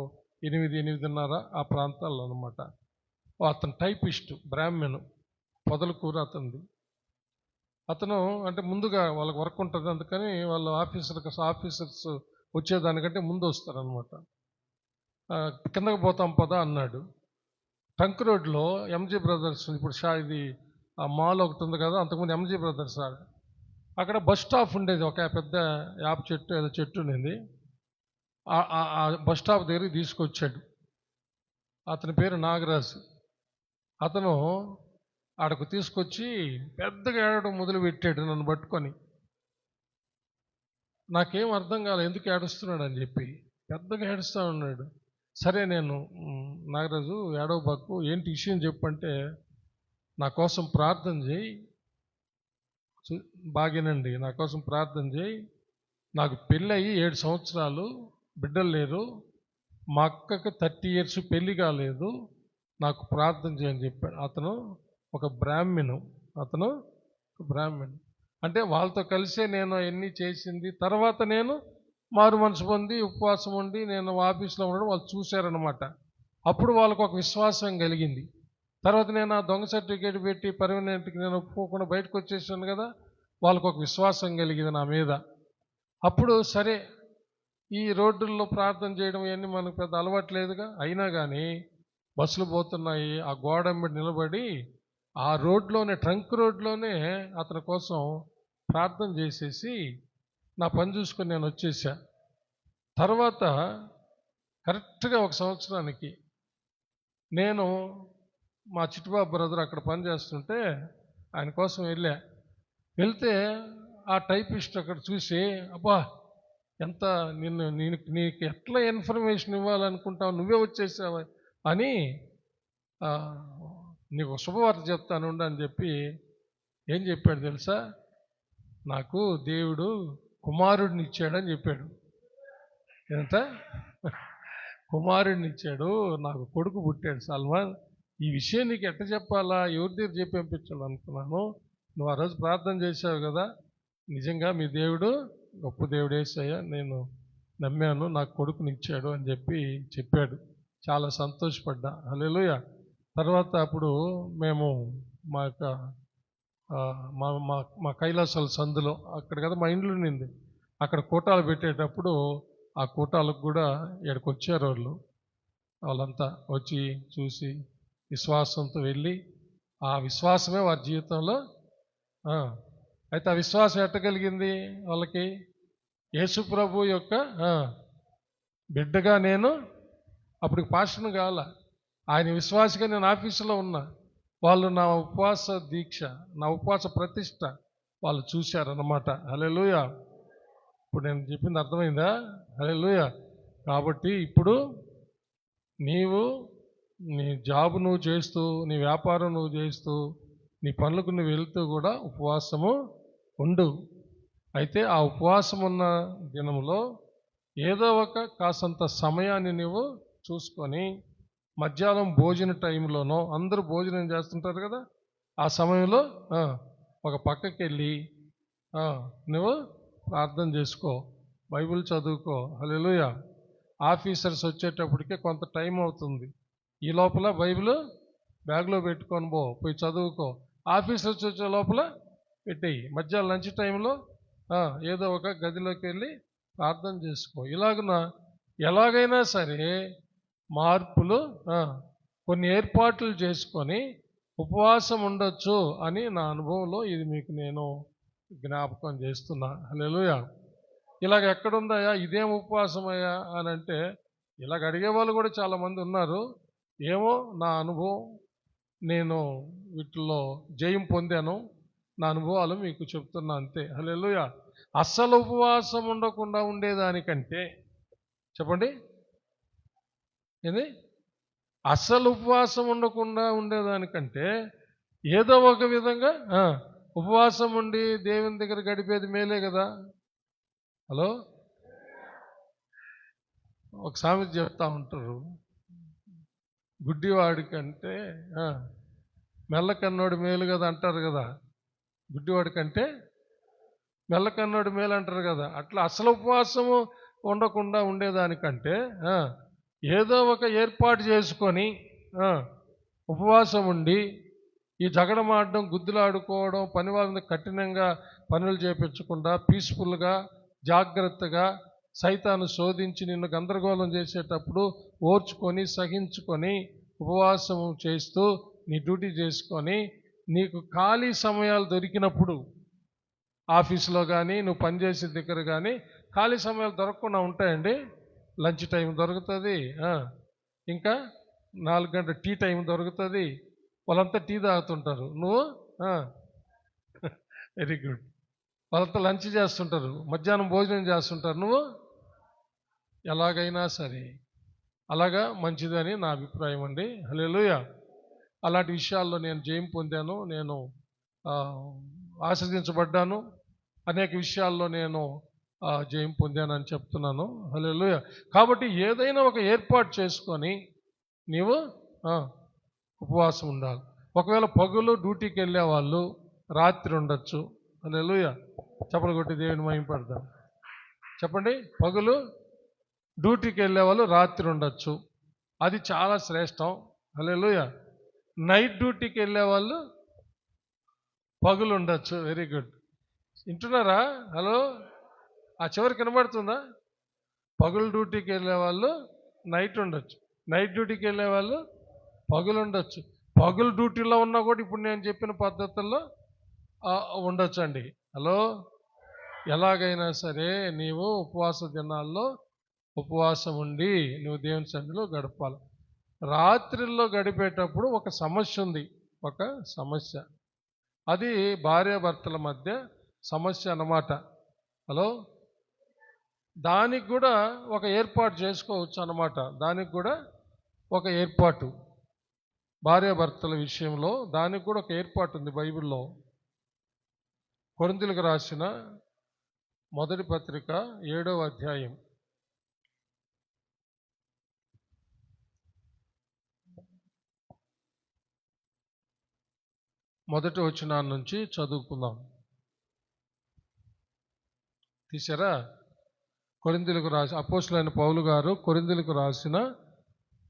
8-8:30 ఆ ప్రాంతాల్లో అనమాట. అతను టైపిస్ట్, బ్రాహ్మణు, పొదలకూరు అతనిది. అతను అంటే ముందుగా వాళ్ళకి వర్క్ ఉంటుంది, అందుకని వాళ్ళు ఆఫీసర్స్ వచ్చేదానికంటే ముందు వస్తారనమాట. కిందకి పోతాం పదా అన్నాడు. ట్రంక్ రోడ్లో ఎంజీ బ్రదర్స్, ఇప్పుడు ఇది మాల్ ఒకటి ఉంది కదా, అంతకుముందు ఎంజీ బ్రదర్స్ అక్కడ బస్ స్టాప్ ఉండేది. ఒక పెద్ద యాప్ చెట్టు ఏదో చెట్టు ఉండేది. ఆ బస్ స్టాప్ దగ్గరికి తీసుకొచ్చాడు. అతని పేరు నాగరాజు. అతను ఆడకు తీసుకొచ్చి పెద్దగా ఏడవడం మొదలుపెట్టాడు నన్ను పట్టుకొని. నాకేం అర్థం కాలేదు ఎందుకు ఏడుస్తున్నాడు అని చెప్పి. పెద్దగా ఏడుస్తూ ఉన్నాడు. సరే నేను, నాగరాజు ఏడవబాకు, ఏంటి విషయం చెప్పంటే, నా కోసం ప్రార్థన చేయి, బాగేనండి, నా కోసం ప్రార్థన చేయి, నాకు పెళ్ళయి 7 సంవత్సరాలు, బిడ్డలు లేరు, మా అక్కకి 30 years పెళ్లి కాలేదు, నాకు ప్రార్థన చేయని చెప్పాడు. అతను ఒక బ్రాహ్మణు. అంటే వాళ్ళతో కలిసే నేను అవన్నీ చేసింది. తర్వాత నేను మారు మనసు పొంది ఉపవాసం ఉండి నేను ఆఫీస్లో ఉండడం వాళ్ళు చూశారనమాట. అప్పుడు వాళ్ళకు ఒక విశ్వాసం కలిగింది. తర్వాత నేను ఆ దొంగ సర్టిఫికేట్ పెట్టి పర్మనెంట్కి నేను ఒప్పుకోకుండా బయటకు వచ్చేసాను కదా, వాళ్ళకు ఒక విశ్వాసం కలిగింది నా మీద. అప్పుడు సరే, ఈ రోడ్డుల్లో ప్రార్థన చేయడం ఇవన్నీ మనకు పెద్ద అలవాట్లేదుగా, అయినా కానీ బస్సులు పోతున్నాయి, ఆ గోడ మీద నిలబడి ఆ రోడ్లోనే, ట్రంక్ రోడ్లోనే అతని కోసం ప్రార్థన చేసేసి నా పని చూసుకొని నేను వచ్చేసా. తర్వాత కరెక్ట్గా 1 సంవత్సరానికి నేను మా చిట్టుబాబు బ్రదర్ అక్కడ పని చేస్తుంటే ఆయన కోసం వెళ్తే ఆ టైపిస్ట్ అక్కడ చూసి, అబ్బా ఎంత నీకు ఎట్లా ఇన్ఫర్మేషన్ ఇవ్వాలనుకుంటావు, నువ్వే వచ్చేసావు అని, నీకు శుభవార్త చెప్తాను అని చెప్పి ఏం చెప్పాడు తెలుసా, నాకు దేవుడు కుమారుడిని ఇచ్చాడని చెప్పాడు. ఎంత కుమారుడిని ఇచ్చాడు, నాకు కొడుకు పుట్టాడు సల్మాన్, ఈ విషయం నీకు ఎట్ట చెప్పాలా, ఎవరి దగ్గర చెప్పి పంపించాలనుకున్నాను, నువ్వు ఆ రోజు ప్రార్థన చేశావు కదా, నిజంగా మీ దేవుడు గొప్ప దేవుడు యేసయ్య, నేను నమ్మాను, నాకు కొడుకుని ఇచ్చాడు అని చెప్పాడు. చాలా సంతోషపడ్డా. హల్లెలూయా. తర్వాత అప్పుడు మేము మా యొక్క మా కైలాసాల సందులో అక్కడ కదా మా ఇండ్లు ఉండింది, అక్కడ కూటాలు పెట్టేటప్పుడు ఆ కూటాలకు కూడా ఇక్కడికి వచ్చారు వాళ్ళంతా వచ్చి చూసి విశ్వాసంతో వెళ్ళి, ఆ విశ్వాసమే వారి జీవితంలో. అయితే ఆ విశ్వాసం ఎట్టగలిగింది వాళ్ళకి, యేసు ప్రభు యొక్క బిడ్డగా నేను అప్పుడు పాస్టర్ని కావాల, ఆయన విశ్వాసిగా నేను ఆఫీసులో ఉన్నా, వాళ్ళు నా ఉపవాస దీక్ష, నా ఉపవాస ప్రతిష్ట వాళ్ళు చూశారన్నమాట. హల్లెలూయా. ఇప్పుడు నేను చెప్పింది అర్థమైందా? హల్లెలూయా. కాబట్టి ఇప్పుడు నీవు నీ జాబ్ నువ్వు చేస్తూ, నీ వ్యాపారం నువ్వు చేస్తూ, నీ పనులకు నువ్వు వెళ్తూ కూడా ఉపవాసము ఉండు. అయితే ఆ ఉపవాసం ఉన్న దినంలో ఏదో ఒక కాసంత సమయాన్ని నువ్వు చూసుకొని, మధ్యాహ్నం భోజన టైంలోనో, అందరూ భోజనం చేస్తుంటారు కదా, ఆ సమయంలో ఒక పక్కకి వెళ్ళి నువ్వు ప్రార్థన చేసుకో, బైబిల్ చదువుకో. హల్లెలూయా. ఆఫీసర్స్ వచ్చేటప్పటికే కొంత టైం అవుతుంది, ఈ లోపల బైబిల్ బ్యాగ్లో పెట్టుకొని పోయి చదువుకో. ఆఫీసర్స్ వచ్చే లోపల పెట్టేయి. మధ్యాహ్నం లంచ్ టైంలో ఏదో ఒక గదిలోకి వెళ్ళి ప్రార్థన చేసుకో. ఇలాగున ఎలాగైనా సరే మార్పులు, కొన్ని ఏర్పాట్లు చేసుకొని ఉపవాసం ఉండొచ్చు అని నా అనుభవంలో ఇది మీకు నేను జ్ఞాపకం చేస్తున్నా. హల్లెలూయా. ఇలాగ ఎక్కడుందయ్యా, ఇదేం ఉపవాసమయ్యా అని అంటే ఇలాగ అడిగే వాళ్ళు కూడా చాలామంది ఉన్నారు. ఏమో నా అనుభవం, నేను వీటిల్లో జయం పొందాను. నా అనుభవాలు మీకు చెప్తున్నా అంతే. హల్లెలూయా. అస్సలు ఉపవాసం ఉండకుండా ఉండేదానికంటే, చెప్పండి ఏంది, అస్సలు ఉపవాసం ఉండకుండా ఉండేదానికంటే ఏదో ఒక విధంగా ఉపవాసం ఉండి దేవుని దగ్గర గడిపేది మేలే కదా. హలో, ఒక సామెత చెప్తా ఉంటారు, గుడ్డివాడి కంటే మెల్లకన్నోడు మేలు కదా అంటారు కదా. గుడ్డివాడి కంటే మెల్లకన్నోడు మేలు అంటారు కదా. అట్లా అసలు ఉపవాసము ఉండకుండా ఉండేదానికంటే ఏదో ఒక ఏర్పాటు చేసుకొని ఉపవాసం ఉండి ఈ జగడమాడడం, గుద్దులాడుకోవడం, పని వాళ్ళని కఠినంగా పనులు చేపించకుండా పీస్ఫుల్గా జాగ్రత్తగా సైతాను శోధించి నిన్ను గందరగోళం చేసేటప్పుడు ఓర్చుకొని సహించుకొని ఉపవాసం చేస్తూ నీ డ్యూటీ చేసుకొని నీకు ఖాళీ సమయాలు దొరికినప్పుడు ఆఫీసులో కానీ నువ్వు పనిచేసే దగ్గర కానీ ఖాళీ సమయాలు దొరకకుండా ఉంటాయండి. లంచ్ టైం దొరుకుతుంది, ఇంకా 4 గంటల టీ టైం దొరుకుతుంది. వాళ్ళంతా టీ తాగుతుంటారు, నువ్వు వెరీ గుడ్. వాళ్ళంతా లంచ్ చేస్తుంటారు, మధ్యాహ్నం భోజనం చేస్తుంటారు, నువ్వు ఎలాగైనా సరే అలాగా మంచిదని నా అభిప్రాయం అండి. హల్లెలూయా. అలాంటి విషయాల్లో నేను జయం పొందాను, నేను ఆశీర్వదించబడ్డాను, అనేక విషయాల్లో నేను జయం పొందానని చెప్తున్నాను. హల్లెలూయా. కాబట్టి ఏదైనా ఒక ఏర్పాటు చేసుకొని నీవు ఉపవాసం ఉండాలి. ఒకవేళ పగులు డ్యూటీకి వెళ్ళే వాళ్ళు రాత్రి ఉండొచ్చు. హల్లెలూయా. చప్పలు కొట్టి దేవుని మహిమపడదాం. చెప్పండి, పగులు డ్యూటీకి వెళ్ళే వాళ్ళు రాత్రి ఉండొచ్చు, అది చాలా శ్రేష్టం. హల్లెలూయా. నైట్ డ్యూటీకి వెళ్ళే వాళ్ళు పగులు ఉండొచ్చు. Very good. వింటున్నారా? హలో, ఆ చివరికి వినబడుతుందా? పగులు డ్యూటీకి వెళ్ళే వాళ్ళు నైట్ ఉండొచ్చు, నైట్ డ్యూటీకి వెళ్ళే వాళ్ళు పగులు ఉండొచ్చు. పగులు డ్యూటీలో ఉన్నా కూడా ఇప్పుడు నేను చెప్పిన పద్ధతుల్లో ఉండొచ్చు అండి. హలో, ఎలాగైనా సరే నీవు ఉపవాస దినాల్లో ఉపవాసం ఉండి నువ్వు దేవుని సన్నిధిలో గడపాలి. రాత్రిల్లో గడిపేటప్పుడు ఒక సమస్య ఉంది, ఒక సమస్య. అది భార్యాభర్తల మధ్య సమస్య అన్నమాట. హలో, దానికి కూడా ఒక ఏర్పాటు చేసుకోవచ్చు అన్నమాట. దానికి కూడా ఒక ఏర్పాటు, భార్యాభర్తల విషయంలో దానికి కూడా ఒక ఏర్పాటు ఉంది బైబిల్లో. కొరింథీయులకు రాసిన మొదటి పత్రిక 7వ అధ్యాయం 1వ వచనం నుంచి చదువుకుందాం. తీసారా? కొరింథీయులకు అపోస్తలుడైన పౌలు గారు కొరింథీయులకు రాసిన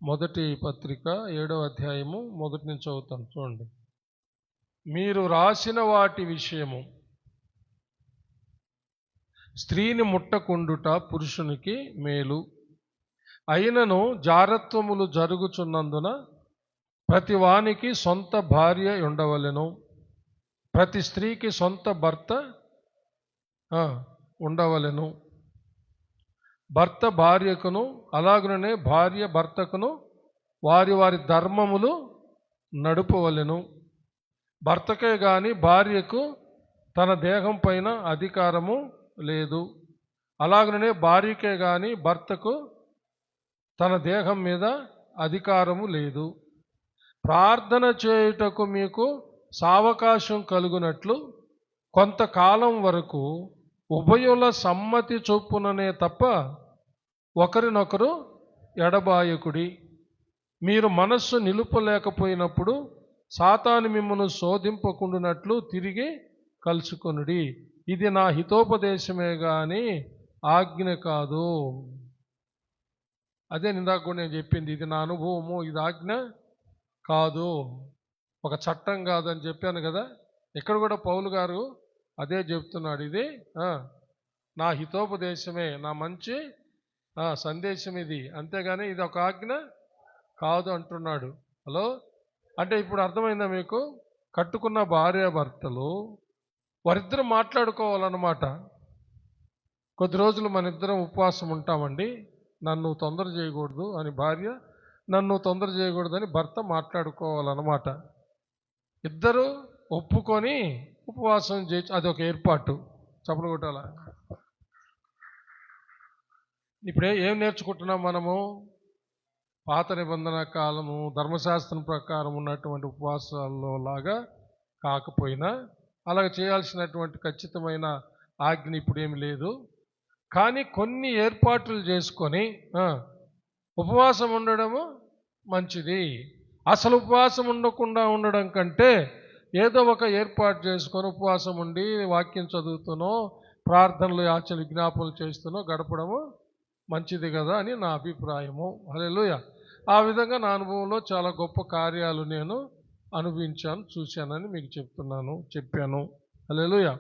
మొదటి పత్రిక 7వ అధ్యాయము 1 నుంచి చదువుతాం. చూడండి. మీరు రాసిన వాటి విషయము స్త్రీని ముట్టకుండుట పురుషునికి మేలు. అయినను జారత్వములు జరుగుచున్నందున ప్రతి వానికి సొంత భార్య ఉండవలెను, ప్రతి స్త్రీకి సొంత భర్త ఉండవలెను. భర్త భార్యకును అలాగుననే భార్య భర్తకును వారి వారి ధర్మములు నడుపవలెను. భర్తకే గాని భార్యకు తన దేహం పైన అధికారము లేదు, అలాగనే భార్యకే గాని భర్తకు తన దేహం మీద అధికారము లేదు. ప్రార్థన చేయుటకు మీకు సావకాశం కలుగునట్లు కొంతకాలం వరకు ఉభయుల సమ్మతి చొప్పుననే తప్ప ఒకరినొకరు ఎడబాయకుడి. మీరు మనస్సు నిలుపలేకపోయినప్పుడు సాతాను మిమ్మల్ని శోధింపకుండునట్లు తిరిగి కలుసుకొనుడి. ఇది నా హితోపదేశమే గాని ఆజ్ఞ కాదు. అదే ఇందాక కూడా నేను చెప్పింది, ఇది నా అనుభవము, ఇది ఆజ్ఞ కాదు, ఒక చట్టం కాదని చెప్పాను కదా. ఇక్కడ కూడా పౌలు గారు అదే చెప్తున్నాడు, ఇది నా హితోపదేశమే, నా మంచి సందేశం ఇది, అంతేగాని ఇది ఒక ఆజ్ఞ కాదు అంటున్నాడు. హలో, అంటే ఇప్పుడు అర్థమైందా మీకు? కట్టుకున్న భార్యాభర్తలు వారిద్దరు మాట్లాడుకోవాలన్నమాట. కొద్ది రోజులు మన ఇద్దరం ఉపవాసం ఉంటామండి, నన్ను తొందర చేయకూడదు అని భార్య, నన్ను తొందర చేయకూడదని భర్త మాట్లాడుకోవాలన్నమాట. ఇద్దరు ఒప్పుకొని ఉపవాసం చేయొచ్చు. అదొక ఏర్పాటు. చప్పలు కొట్టాల. ఇప్పుడే ఏం నేర్చుకుంటున్నాం మనము? పాత నిబంధన కాలము ధర్మశాస్త్రం ప్రకారం ఉన్నటువంటి ఉపవాసాల్లో లాగా కాకపోయినా అలాగ చేయాల్సినటువంటి ఖచ్చితమైన ఆజ్ఞ ఇప్పుడు ఏమి లేదు. కానీ కొన్ని ఏర్పాట్లు చేసుకొని ఉపవాసం ఉండడము మంచిది. అసలు ఉపవాసం ఉండకుండా ఉండడం కంటే ఏదో ఒక ఏర్పాటు చేసుకొని ఉపవాసం ఉండి వాక్యం చదువుతూనో ప్రార్థనలు యాచన విజ్ఞాపనలు చేస్తూనో గడపడము మంచిది కదా అని నా అభిప్రాయము. హల్లెలూయా. ఆ విధంగా నా అనుభవంలో చాలా గొప్ప కార్యాలు నేను అనుభవించాను, చూశానని మీకు చెప్పాను. హల్లెలూయా.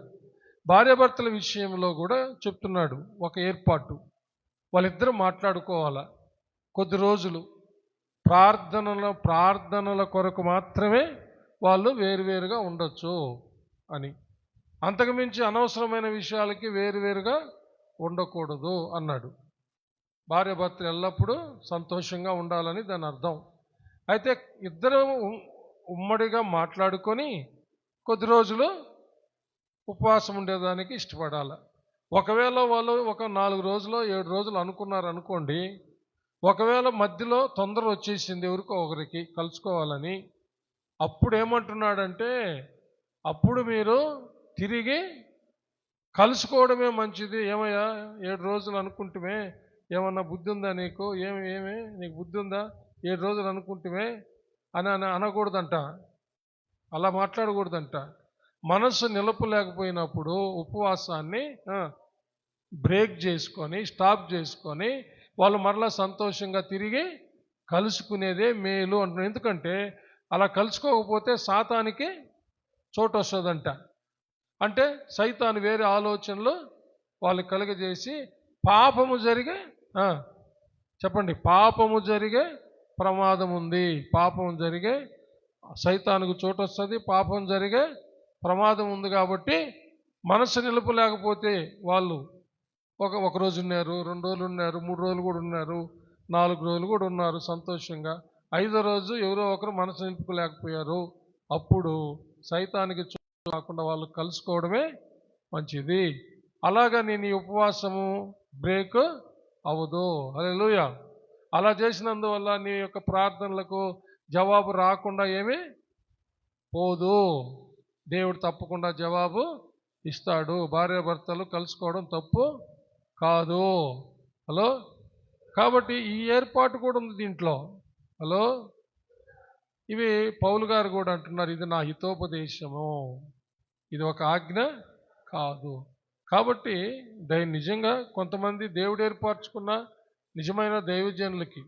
భార్యాభర్తల విషయంలో కూడా చెప్తున్నాడు ఒక ఏర్పాటు. వాళ్ళిద్దరూ మాట్లాడుకోవాలా కొద్ది రోజులు. ప్రార్థనల కొరకు మాత్రమే వాళ్ళు వేరువేరుగా ఉండొచ్చు అని. అంతకుమించి అనవసరమైన విషయాలకి వేరువేరుగా ఉండకూడదు అన్నాడు. భార్యాభర్తలు ఎల్లప్పుడూ సంతోషంగా ఉండాలని దాని అర్థం. అయితే ఇద్దరు ఉమ్మడిగా మాట్లాడుకొని కొద్ది రోజులు ఉపవాసం ఉండేదానికి ఇష్టపడాలి. ఒకవేళ వాళ్ళు ఒక 4 రోజులు 7 రోజులు అనుకున్నారు అనుకోండి, ఒకవేళ మధ్యలో తొందర వచ్చేసింది ఎవరికో ఒకరికి కలుసుకోవాలని, అప్పుడు ఏమంటున్నాడంటే అప్పుడు మీరు తిరిగి కలుసుకోవడమే మంచిది. ఏమయ్యా 7 రోజులు అనుకుంటుమే, ఏమన్నా బుద్ధి ఉందా నీకు? నీకు బుద్ధి ఉందా? 7 రోజులు అనుకుంటుమే అని అనకూడదంట. అలా మాట్లాడకూడదంట. మనసు నిలపలేకపోయినప్పుడు ఉపవాసాన్ని బ్రేక్ చేసుకొని స్టాప్ చేసుకొని వాళ్ళు మరలా సంతోషంగా తిరిగి కలుసుకునేదే మేలు అంటున్నారు. ఎందుకంటే అలా కలుసుకోకపోతే సాతానికి చోటు వస్తుందంట. అంటే సైతాను వేరే ఆలోచనలు వాళ్ళకి కలుగజేసి పాపము జరిగే చెప్పండి, పాపము జరిగే ప్రమాదం ఉంది. పాపం జరిగే సైతానుకు చోటు వస్తుంది, పాపం జరిగే ప్రమాదం ఉంది. కాబట్టి మనసు నిలుపలేకపోతే వాళ్ళు ఒక రోజు ఉన్నారు, 2 రోజులు ఉన్నారు, 3 రోజులు కూడా ఉన్నారు, 4 రోజులు కూడా ఉన్నారు సంతోషంగా. 5వ రోజు ఎవరో ఒకరు మనసు నిలుపుకోలేకపోయారు. అప్పుడు సైతానికి చోటు కాకుండా వాళ్ళు కలుసుకోవడమే మంచిది. అలాగా నేను ఈ ఉపవాసము బ్రేక్ అవ్వదు. హల్లెలూయా. అలా చేసినందువల్ల నీ యొక్క ప్రార్థనలకు జవాబు రాకుండా ఏమీ పోదు. దేవుడు తప్పకుండా జవాబు ఇస్తాడు. భార్యాభర్తలు కలుసుకోవడం తప్పు కాదు. హలో. కాబట్టి ఈ ఏర్పాటు కూడా ఉంది దీంట్లో. హలో. ఇవి పౌలు గారు కూడా అంటున్నారు, ఇది నా హితోపదేశము, ఇది ఒక ఆజ్ఞ కాదు. కాబట్టి నిజంగా కొంతమంది దేవుడు ఏర్పరచుకున్న నిజమైన దైవజనులకి,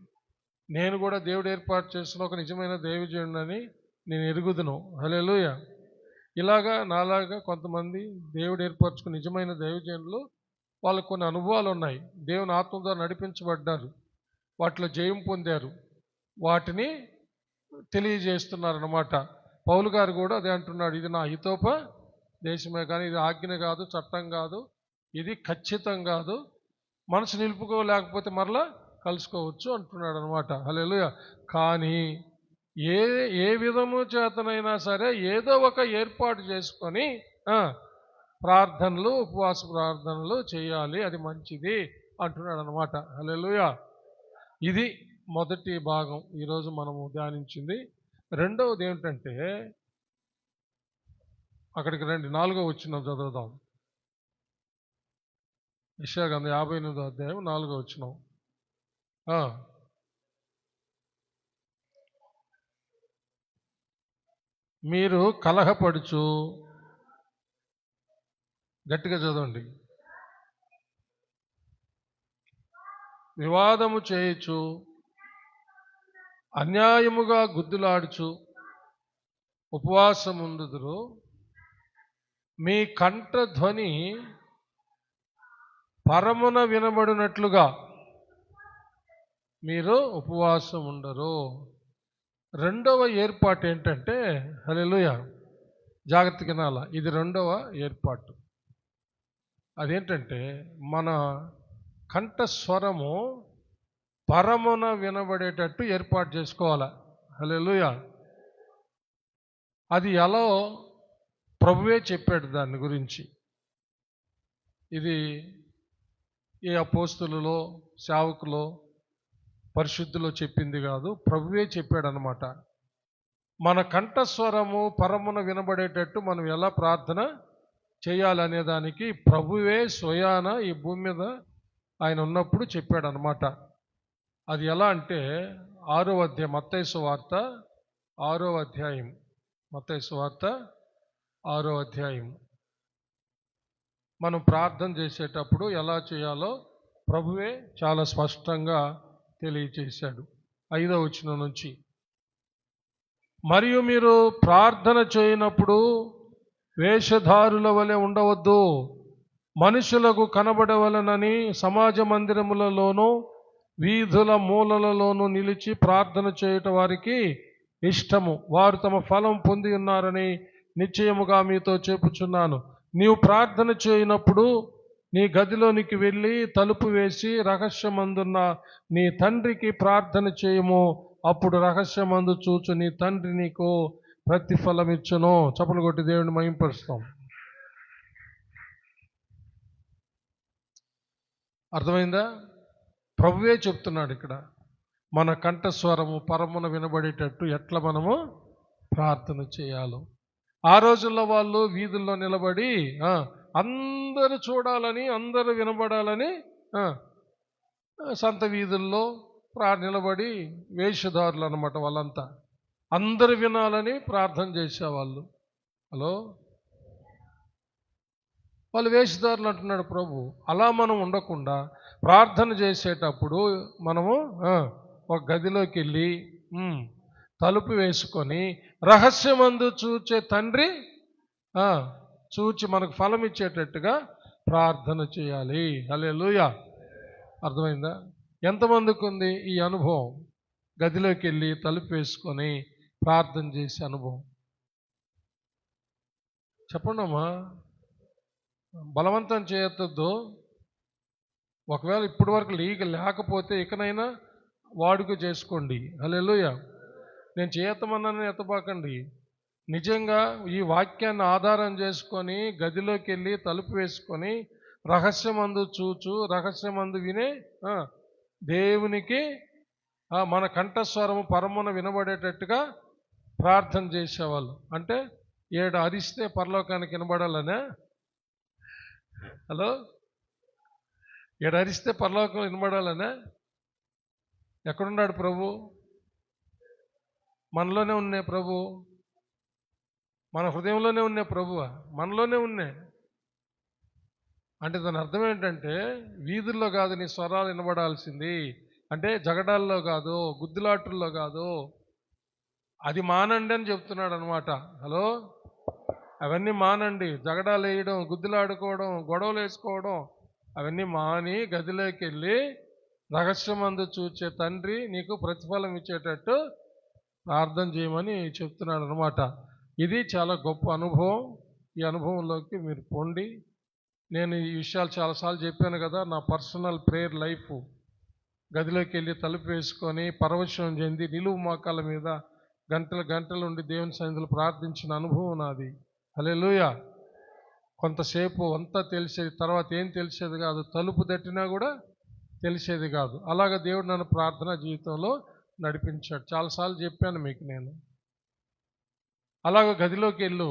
నేను కూడా దేవుడు ఏర్పాటు చేసిన ఒక నిజమైన దైవజనుడని నేను ఎరుగుదును. హల్లెలూయా. ఇలాగా నాలాగా కొంతమంది దేవుడు ఏర్పరచుకున్న నిజమైన దైవజనులు, వాళ్ళకు కొన్ని అనుభవాలు ఉన్నాయి. దేవుని ఆత్మ ద్వారా నడిపించబడ్డారు, వాటిలో జయం పొందారు, వాటిని తెలియజేస్తున్నారన్నమాట. పౌలు గారు కూడా అదే అంటున్నాడు, ఇది నా హితోపదేశమే కానీ ఇది ఆజ్ఞ కాదు, చట్టం కాదు, ఇది ఖచ్చితం కాదు, మనసు నిలుపుకోలేకపోతే మరలా కలుసుకోవచ్చు అంటున్నాడు అనమాట. హల్లెలూయా. కానీ ఏ విధము చేతనైనా సరే ఏదో ఒక ఏర్పాటు చేసుకొని ప్రార్థనలు, ఉపవాస ప్రార్థనలు చేయాలి, అది మంచిది అంటున్నాడు అనమాట. హల్లెలూయా. ఇది మొదటి భాగం ఈరోజు మనము ధ్యానించింది. రెండవది ఏమిటంటే, అక్కడికి రండి, 4వ వచనం చదువుదాం. యెషయా గ్రంథం 58వ అధ్యాయం 4వ వచనం. మీరు కలహపడుచు, గట్టిగా చదవండి, వివాదము చేయుచు, అన్యాయముగా గుద్దులాడుచు ఉపవాసముందుదురు, మీ కంఠధ్వని పరమున వినబడినట్లుగా మీరు ఉపవాసం ఉండరు. రెండవ ఏర్పాటు ఏంటంటే, హల్లెలూయా, జాగ్రత్తగా వినాల, ఇది రెండవ ఏర్పాటు. అదేంటంటే మన కంఠస్వరము పరమున వినబడేటట్టు ఏర్పాటు చేసుకోవాలి. హల్లెలూయా. అది ఎలా ప్రభువే చెప్పాడు దాని గురించి. ఇది ఏ అపోస్తులలో, సేవకులో, పరిశుద్ధులో చెప్పింది కాదు, ప్రభువే చెప్పాడనమాట. మన కంఠస్వరము పరమున వినబడేటట్టు మనం ఎలా ప్రార్థన చేయాలనే దానికి ప్రభువే స్వయాన ఈ భూమి మీద ఆయన ఉన్నప్పుడు చెప్పాడనమాట. అది ఎలా అంటే 6వ అధ్యాయం, మత్తయి సువార్త 6వ అధ్యాయం, మత్తయి సువార్త 6వ అధ్యాయం. మనం ప్రార్థన చేసేటప్పుడు ఎలా చేయాలో ప్రభువే చాలా స్పష్టంగా తెలియచేశాడు. 5వ వచనం నుంచి, మరియు మీరు ప్రార్థన చేయనప్పుడు వేషధారుల వలె ఉండవద్దు, మనుషులకు కనబడవలనని సమాజ మందిరములలోనూ వీధుల మూలలలోనూ నిలిచి ప్రార్థన చేయటం వారికి ఇష్టము, వారు తమ ఫలం పొంది ఉన్నారని నిశ్చయముగా మీతో చెప్పుచున్నాను. నీవు ప్రార్థన చేయనప్పుడు నీ గదిలోనికి వెళ్ళి తలుపు వేసి రహస్యమందున్న నీ తండ్రికి ప్రార్థన చేయము, అప్పుడు రహస్యమందు చూచు నీ తండ్రి నీకు ప్రతిఫలం ఇచ్చును. చప్పలు కొట్టి దేవుని మహింపరుస్తాం. అర్థమైందా? ప్రభువే చెప్తున్నాడు ఇక్కడ మన కంఠస్వరము పరమున వినబడేటట్టు ఎట్లా మనము ప్రార్థన చేయాలో. ఆ రోజుల్లో వాళ్ళు వీధుల్లో నిలబడి అందరూ చూడాలని, అందరూ వినబడాలని సంత వీధుల్లో నిలబడి వేషధారులు అనమాట. వాళ్ళంతా అందరు వినాలని ప్రార్థన చేసేవాళ్ళు. హలో, వాళ్ళు వేషధారులు అంటున్నాడు ప్రభు. అలా మనం ఉండకుండా ప్రార్థన చేసేటప్పుడు మనము ఒక గదిలోకి వెళ్ళి తలుపు వేసుకొని రహస్యమందు చూచే తండ్రి చూచి మనకు ఫలం ఇచ్చేటట్టుగా ప్రార్థన చేయాలి. హల్లెలూయా. అర్థమైందా? ఎంతమందికి ఉంది ఈ అనుభవం? గదిలోకి వెళ్ళి తలుపు వేసుకొని ప్రార్థన చేసే అనుభవం చెప్పండి అమ్మా. బలవంతం చేయొద్దు. ఒకవేళ ఇప్పటి వరకు లేకపోతే ఇకనైనా వాడుక చేసుకోండి. హల్లెలూయా. నేను చేయతమన్నాను ఎత్తబాకండి. నిజంగా ఈ వాక్యాన్ని ఆధారం చేసుకొని గదిలోకి వెళ్ళి తలుపు వేసుకొని రహస్యమందు చూచు రహస్యమందు వినే దేవునికి మన కంఠస్వరము పరమున వినబడేటట్టుగా ప్రార్థన చేసేవాళ్ళు. అంటే 7 అరిస్తే పరలోకానికి వినబడాలనే. హలో, 7 అరిస్తే పరలోకం వినబడాలనే. ఎక్కడున్నాడు ప్రభు? మనలోనే ఉన్నాయి ప్రభు, మన హృదయంలోనే ఉన్నాయి ప్రభువా, మనలోనే ఉన్నాయి. అంటే దాని అర్థం ఏంటంటే వీధుల్లో కాదు నీ స్వరాలు వినబడాల్సింది, అంటే జగడాల్లో కాదు, గుద్దులాటుల్లో కాదు. అది మానండి అని చెప్తున్నాడు అనమాట. హలో, అవన్నీ మానండి. జగడాలు వేయడం, గుద్దులాడుకోవడం, గొడవలు వేసుకోవడం అవన్నీ మాని గదిలోకి వెళ్ళి రహస్యమందు చూచే తండ్రి నీకు ప్రతిఫలం ఇచ్చేటట్టు ప్రార్థన చేయమని చెప్తున్నాడు అనమాట. ఇది చాలా గొప్ప అనుభవం. ఈ అనుభవంలోకి మీరు పొండి. నేను ఈ విషయాలు చాలాసార్లు చెప్పాను కదా. నా పర్సనల్ ప్రేయర్ లైఫ్ గదిలోకి వెళ్ళి తలుపు వేసుకొని పరవశం చెంది నిలువు మోకాళ్ళ మీద గంటలు గంటలు ఉండి దేవుని సన్నిధిలో ప్రార్థించిన అనుభవం నాది. హల్లెలూయా. కొంతసేపు అంతా తెలిసేది, తర్వాత ఏం తెలిసేది కాదు, తలుపు తట్టినా కూడా తెలిసేది కాదు. అలాగ దేవుడు నన్ను ప్రార్థనా జీవితంలో నడిపించాడు. చాలాసార్లు చెప్పాను మీకు నేను. అలాగ గదిలోకి వెళ్ళు,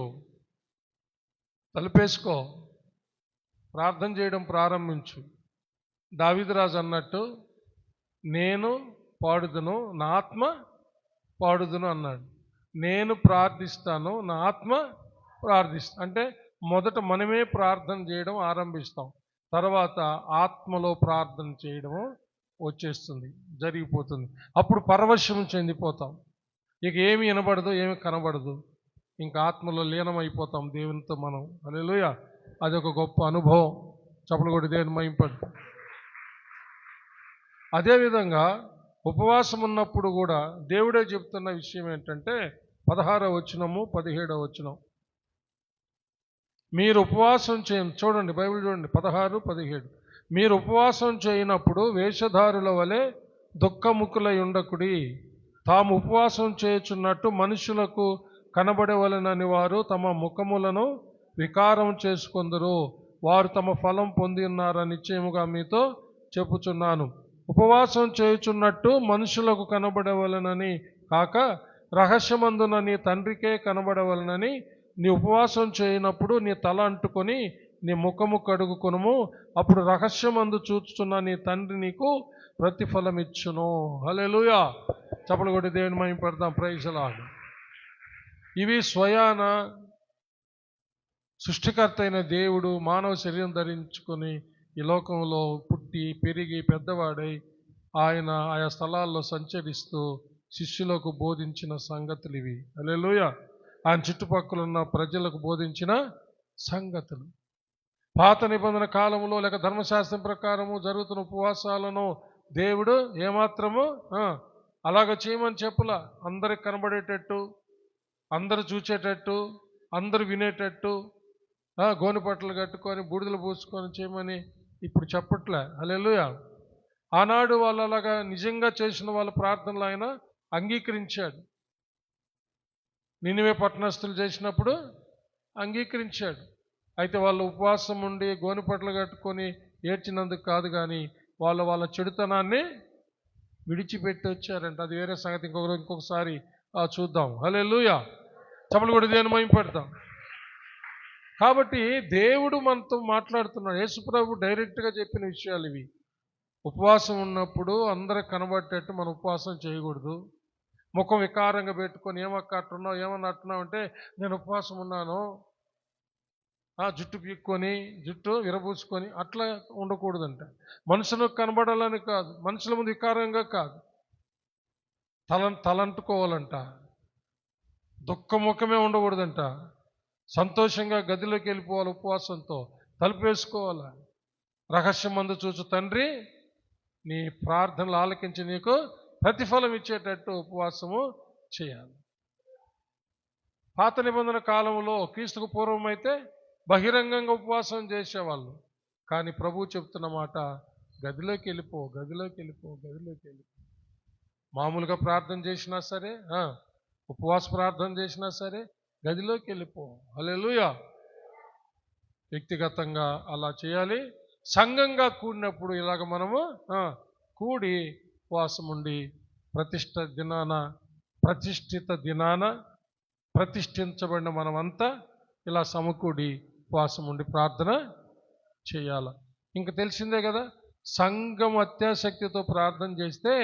తలుపేసుకో, ప్రార్థన చేయడం ప్రారంభించు. దావీదురాజు అన్నట్టు నేను పాడుదును, నా ఆత్మ పాడుదును అన్నాడు. నేను ప్రార్థిస్తాను, నా ఆత్మ ప్రార్థిస్తాను. అంటే మొదట మనమే ప్రార్థన చేయడం ఆరంభిస్తాం, తర్వాత ఆత్మలో ప్రార్థన చేయడం వచ్చేస్తుంది, జరిగిపోతుంది. అప్పుడు పరవశం చెందిపోతాం. ఇక ఏమి వినబడదు, ఏమి కనబడదు, ఇంకా ఆత్మలో లీనమైపోతాం దేవునితో మనం. హల్లెలూయా. అదొక గొప్ప అనుభవం. చప్పలు కొట్టి దేవుని మహింపడు. అదేవిధంగా ఉపవాసం ఉన్నప్పుడు కూడా దేవుడే చెప్తున్న విషయం ఏంటంటే 16వ వచనము 17వ వచనం. మీరు ఉపవాసం చూడండి, బైబిల్ చూడండి, 16, 17. మీరు ఉపవాసం చేయనప్పుడు వేషధారుల వలె దుఃఖముఖులై ఉండకుడి, తాము ఉపవాసం చేయుచున్నట్టు మనుషులకు కనబడవలెనని వారు తమ ముఖములను వికారం చేసుకొందురు. వారు తమ ఫలం పొంది ఉన్నారని నిశ్చయముగా మీతో చెప్పుచున్నాను. ఉపవాసం చేయుచున్నట్టు మనుషులకు కనబడవలెనని కాక రహస్యమందున నీ తండ్రికే కనబడవలెనని నీ ఉపవాసం చేయనప్పుడు నీ తల అంటుకొని నీ ముఖము కడుగుకొనుము. అప్పుడు రహస్యమందు చూచుచున్న నీ తండ్రి నీకు ప్రతిఫలం ఇచ్చును. హల్లెలూయా. చప్పట్లు కొట్టి దేవుని మహిమపడదాం. Praise the lord. ఇవి స్వయాన సృష్టికర్త అయిన దేవుడు మానవ శరీరం ధరించుకొని ఈ లోకంలో పుట్టి పెరిగి పెద్దవాడై ఆయన ఆయా స్థలాల్లో సంచరిస్తూ శిష్యులకు బోధించిన సంగతులు ఇవి. హల్లెలూయా. ఆయన చుట్టుపక్కల ఉన్న ప్రజలకు బోధించిన సంగతులు. పాత నిబంధన కాలంలో లేక ధర్మశాస్త్రం ప్రకారము జరుగుతున్న ఉపవాసాలను దేవుడు ఏమాత్రము అలాగ చేయమని చెప్పలా. అందరికి కనబడేటట్టు, అందరు చూచేటట్టు, అందరు వినేటట్టు గోనెపట్టలు కట్టుకొని బూడిదలు పూసుకొని చేయమని ఇప్పుడు చెప్పట్లే. హల్లెలూయా. ఆనాడు వాళ్ళు అలాగా నిజంగా చేసిన వాళ్ళ ప్రార్థనలు ఆయన అంగీకరించాడు. నినివే పట్టణస్థులు చేసినప్పుడు అంగీకరించాడు. అయితే వాళ్ళు ఉపవాసం ఉండి గోనెపట్టలు కట్టుకొని ఏడ్చినందుకు కాదు, కానీ వాళ్ళ చెడుతనాన్ని విడిచిపెట్టి వచ్చారంట. అది వేరే సంగతి, ఇంకొకసారి చూద్దాం. హల్లెలూయా. చప్పట్లు కొట్టి దేవుని మహిమపడతాం. కాబట్టి దేవుడు మనతో మాట్లాడుతున్నాడు. యేసుప్రభు డైరెక్ట్గా చెప్పిన విషయాలు ఇవి. ఉపవాసం ఉన్నప్పుడు అందరికి కనబట్టేట్టు మనం ఉపవాసం చేయకూడదు. ముఖం వికారంగా పెట్టుకొని ఏమక్కట్టున్నావు ఏమన్నట్టున్నావు అంటే నేను ఉపవాసం ఉన్నాను, జుట్టు పీక్కొని జుట్టు విరబూసుకొని అట్లా ఉండకూడదంట. మనుషులకు కనబడాలని కాదు, మనుషుల ముందు వికారంగా కాదు, తలంటుకోవాలంట. దుఃఖముఖమే ఉండకూడదంట. సంతోషంగా గదిలోకి వెళ్ళిపోవాలి. ఉపవాసంతో తలుపేసుకోవాలి. రహస్యమందు చూచు తండ్రి నీ ప్రార్థనలు ఆలకించి నీకు ప్రతిఫలం ఇచ్చేటట్టు ఉపవాసము చేయాలి. పాత నిబంధన కాలంలో క్రీస్తుకు పూర్వం అయితే బహిరంగంగా ఉపవాసం చేసేవాళ్ళు. కానీ ప్రభువు చెప్తున్న మాట, గదిలోకి వెళ్ళిపో, గదిలోకి వెళ్ళిపో, గదిలోకి వెళ్ళిపో. మామూలుగా ప్రార్థన చేసినా సరే, ఉపవాస ప్రార్థన చేసినా సరే గదిలోకి వెళ్ళిపో. హల్లెలూయా. వ్యక్తిగతంగా అలా చేయాలి. సంఘంగా కూడినప్పుడు ఇలాగ మనము కూడి ఉపవాసం ఉండి ప్రతిష్ఠిత దినాన ప్రతిష్ఠించబడిన మనమంతా ఇలా సమకూడి ఉపవాసం ఉండి ప్రార్థన చేయాలి. ఇంక తెలిసిందే కదా, సంఘం అత్యాసక్తితో ప్రార్థన చేస్తే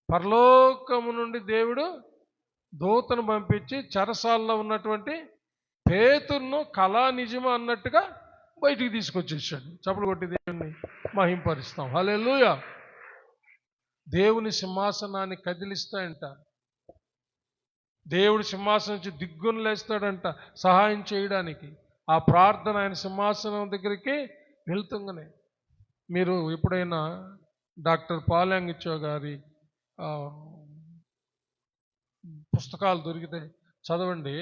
పరలోకము నుండి దేవుడు దూతను పంపించి చెరసాల్లో ఉన్నటువంటి పేతురును కళా నిజమా అన్నట్టుగా బయటికి తీసుకొచ్చేసాడు. చప్పట్లు కొట్టి దేవుని మహింపరుస్తాం. హల్లెలూయా. దేవుని సింహాసనాన్ని కదిలిస్తాయంట. దేవుడు సింహాసనం నుంచి దిగ్గును లేస్తాడంట సహాయం చేయడానికి. ఆ ప్రార్థన ఆయన సింహాసనం దగ్గరికి వెళ్తుంగనే. మీరు ఎప్పుడైనా డాక్టర్ పాల్యాంగిచో గారి పుస్తకాలు దొరికితే చదవండి.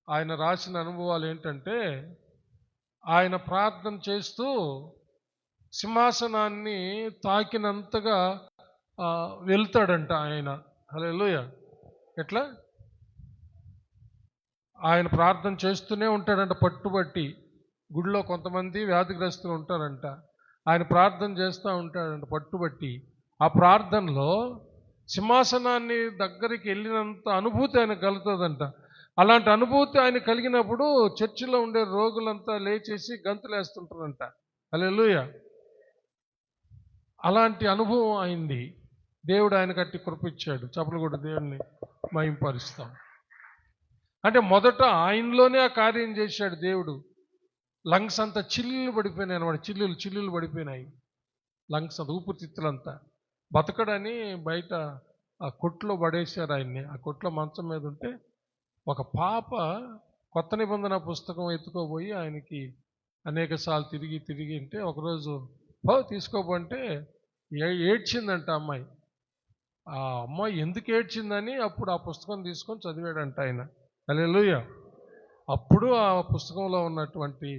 ఆయన రాసిన అనుభవాలు ఏంటంటే, ఆయన ప్రార్థన చేస్తూ సింహాసనాన్ని తాకినంతగా వెళ్తాడంట ఆయన. హల్లెలూయా. ఎట్లా? ఆయన ప్రార్థన చేస్తూనే ఉంటాడంట పట్టుబట్టి. గుడిలో కొంతమంది వ్యాధిగ్రస్తులు ఉంటారంట, ఆయన ప్రార్థన చేస్తూ ఉంటాడంట పట్టుబట్టి. ఆ ప్రార్థనలో సింహాసనాన్ని దగ్గరికి వెళ్ళినంత అనుభూతి ఆయన కలుగుతుందంట. అలాంటి అనుభూతి ఆయన కలిగినప్పుడు చర్చిలో ఉండే రోగులంతా లేచేసి గంతులేస్తుంటారంట. హల్లెలూయా. అలాంటి అనుభవం అయింది. దేవుడు ఆయన కట్టి కృపించాడు. చప్పట్లు కూడా దేవుడిని మహింపరుస్తాం. అంటే మొదట ఆయనలోనే ఆ కార్యం చేశాడు దేవుడు. లంగ్స్ అంతా చిల్లులు పడిపోయినాయి అనమాట. చిల్లులు పడిపోయినాయి లంగ్స్ అంతా, ఊపిరితిత్తులంతా. బతకడని బయట ఆ కొట్లో పడేశారు ఆయన్ని. ఆ కొట్లో మంచం మీద ఉంటే ఒక పాప కొత్త నిబంధన పుస్తకం ఎత్తుకోబోయి ఆయనకి అనేక సార్లు తిరిగి ఉంటే ఒకరోజు తీసుకోబోంటే ఏడ్చిందంట అమ్మాయి. ఆ అమ్మాయి ఎందుకు ఏడ్చిందని అప్పుడు ఆ పుస్తకం తీసుకొని చదివాడంట ఆయన. హల్లెలూయా. అప్పుడు ఆ పుస్తకంలో ఉన్నటువంటి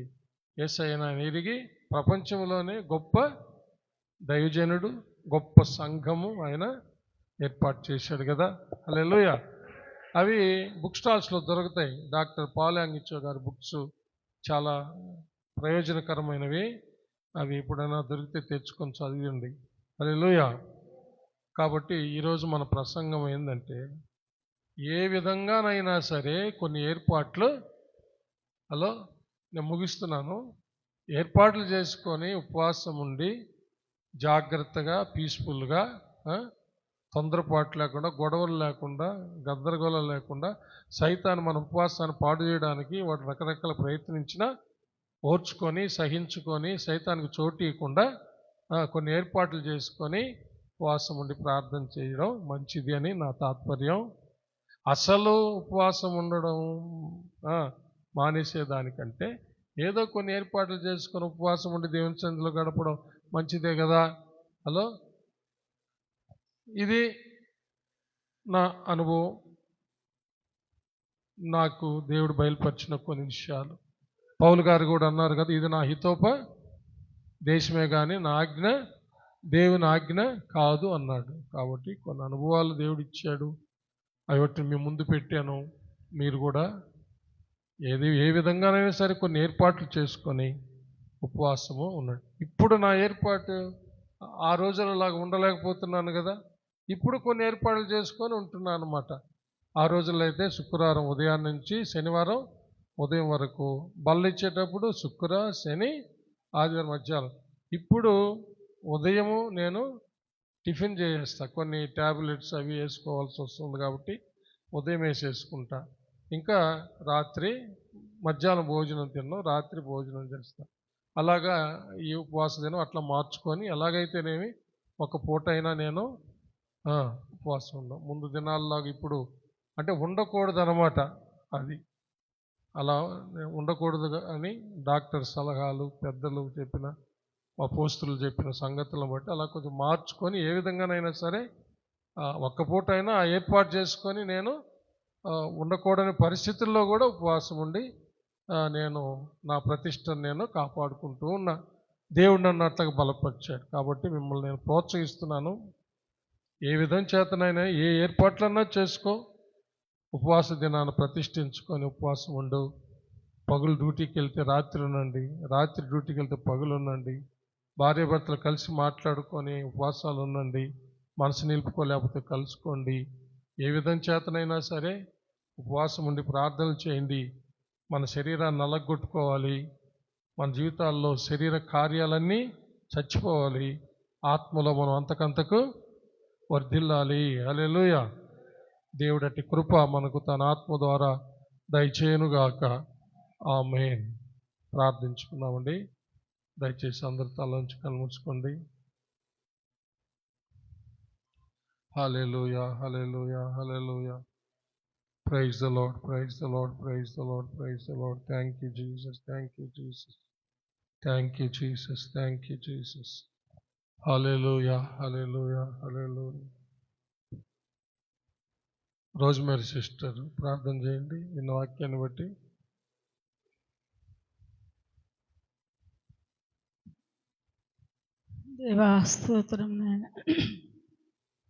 యేసయ్యను ఆయన ఎరిగి ప్రపంచంలోనే గొప్ప దైవజనుడు, గొప్ప సంఘము ఆయన ఏర్పాటు చేశాడు కదా. హల్లెలూయా. అవి బుక్ స్టాల్స్లో దొరుకుతాయి. డాక్టర్ పాలాంగిచో గారి బుక్స్ చాలా ప్రయోజనకరమైనవి. అవి ఎప్పుడైనా దొరికితే తెచ్చుకొని చదివండి. హల్లెలూయా. కాబట్టి ఈరోజు మన ప్రసంగం ఏంటంటే, ఏ విధంగానైనా సరే కొన్ని ఏర్పాట్లు, హలో నేను ముగిస్తున్నాను, ఏర్పాట్లు చేసుకొని ఉపవాసం ఉండి జాగ్రత్తగా పీస్ఫుల్గా, తొందరపాటు లేకుండా, గొడవలు లేకుండా, గందరగోళం లేకుండా, సైతాను మన ఉపవాసాన్ని పాడు చేయడానికి వాడు రకరకాల ప్రయత్నించినా ఓర్చుకొని సహించుకొని సైతానికి చోటు ఇవ్వకుండా కొన్ని ఏర్పాట్లు చేసుకొని ఉపవాసం ఉండి ప్రార్థన చేయడం మంచిది అని నా తాత్పర్యం. అసలు ఉపవాసం ఉండడం మానేసేదానికంటే ఏదో కొన్ని ఏర్పాట్లు చేసుకొని ఉపవాసం ఉండి దేవుని సన్నిధిలో గడపడం మంచిదే కదా. హలో, ఇది నా అనుభవం, నాకు దేవుడు బయలుపరిచిన కొన్ని విషయాలు. పౌలు గారు కూడా అన్నారు కదా, ఇది నా హితోప దేశమే కానీ నా ఆజ్ఞ దేవుని ఆజ్ఞ కాదు అన్నాడు. కాబట్టి కొన్ని అనుభవాలు దేవుడు ఇచ్చాడు, అవి వాటిని మీ ముందు పెట్టాను. మీరు కూడా ఏ విధంగానైనా సరే కొన్ని ఏర్పాట్లు చేసుకొని ఉపవాసము ఉన్నాడు. ఇప్పుడు నా ఏర్పాటు ఆ రోజులలాగా ఉండలేకపోతున్నాను కదా, ఇప్పుడు కొన్ని ఏర్పాట్లు చేసుకొని ఉంటున్నాను అన్నమాట. ఆ రోజుల్లో అయితే శుక్రవారం ఉదయం నుంచి శనివారం ఉదయం వరకు బల్ల ఇచ్చేటప్పుడు శుక్ర శని ఆదివారం మధ్యాహ్నం. ఇప్పుడు ఉదయము నేను టిఫిన్ చేసేస్తా, కొన్ని ట్యాబ్లెట్స్ అవి వేసుకోవాల్సి వస్తుంది కాబట్టి ఉదయం వేసేసుకుంటా. ఇంకా రాత్రి మధ్యాహ్నం భోజనం తిన్నాం, రాత్రి భోజనం చేస్తా. అలాగా ఈ ఉపవాస దినం అట్లా మార్చుకొని, ఎలాగైతేనేమి ఒక పూట అయినా నేను ఉపవాసం ఉన్నాం. ముందు దినాల్లాగా ఇప్పుడు అంటే ఉండకూడదు అన్నమాట. అది అలా ఉండకూడదు అని డాక్టర్ సలహాలు, పెద్దలు చెప్పిన, అపోస్తులు చెప్పిన సంగతులను బట్టి అలా కొంచెం మార్చుకొని ఏ విధంగానైనా సరే ఒక్క పూట అయినా ఏర్పాటు చేసుకొని నేను ఉండకూడని పరిస్థితుల్లో కూడా ఉపవాసం ఉండి నేను నా ప్రతిష్టను నేను కాపాడుకుంటూ ఉన్నా. దేవుడు నన్ను అట్లా బలపరిచాడు. కాబట్టి మిమ్మల్ని నేను ప్రోత్సహిస్తున్నాను. ఏ విధం చేతనైనా ఏ ఏర్పాట్లన్నా చేసుకో, ఉపవాస దినాన్ని ప్రతిష్ఠించుకొని ఉపవాసం ఉండు. పగులు డ్యూటీకి వెళ్తే రాత్రి ఉండండి, రాత్రి డ్యూటీకి వెళ్తే పగులు ఉండండి. భార్యాభర్తలు కలిసి మాట్లాడుకొని ఉపవాసాలు ఉండండి. మనసు నిలుపుకోలేకపోతే కలుసుకోండి. ఏ విధం చేతనైనా సరే ఉపవాసం ఉండి ప్రార్థనలు చేయండి. మన శరీరాన్ని నలగొట్టుకోవాలి. మన జీవితాల్లో శరీర కార్యాలన్నీ చచ్చిపోవాలి. ఆత్మలో మనం అంతకంతకు వర్ధిల్లాలి. హల్లెలూయా. దేవుడటి కృప మనకు తన ఆత్మ ద్వారా దయచేయునుగాక. ఆమేన్. ప్రార్థించుకున్నామండి. దయచేసి అందరి తలలోంచి కన్నుమూసుకోండి. హల్లెలూయా, హల్లెలూయా, హల్లెలూయా. Praise the Lord, praise the Lord, praise the Lord, praise the Lord. Thank you, Jesus. Thank you, Jesus. Thank you, Jesus. Thank you, Jesus. Hallelujah, hallelujah, hallelujah. Rosemary sister ప్రార్థన చేయండి విన్న వాక్యాన్ని బట్టి. దేవా స్తోత్రం నాయన,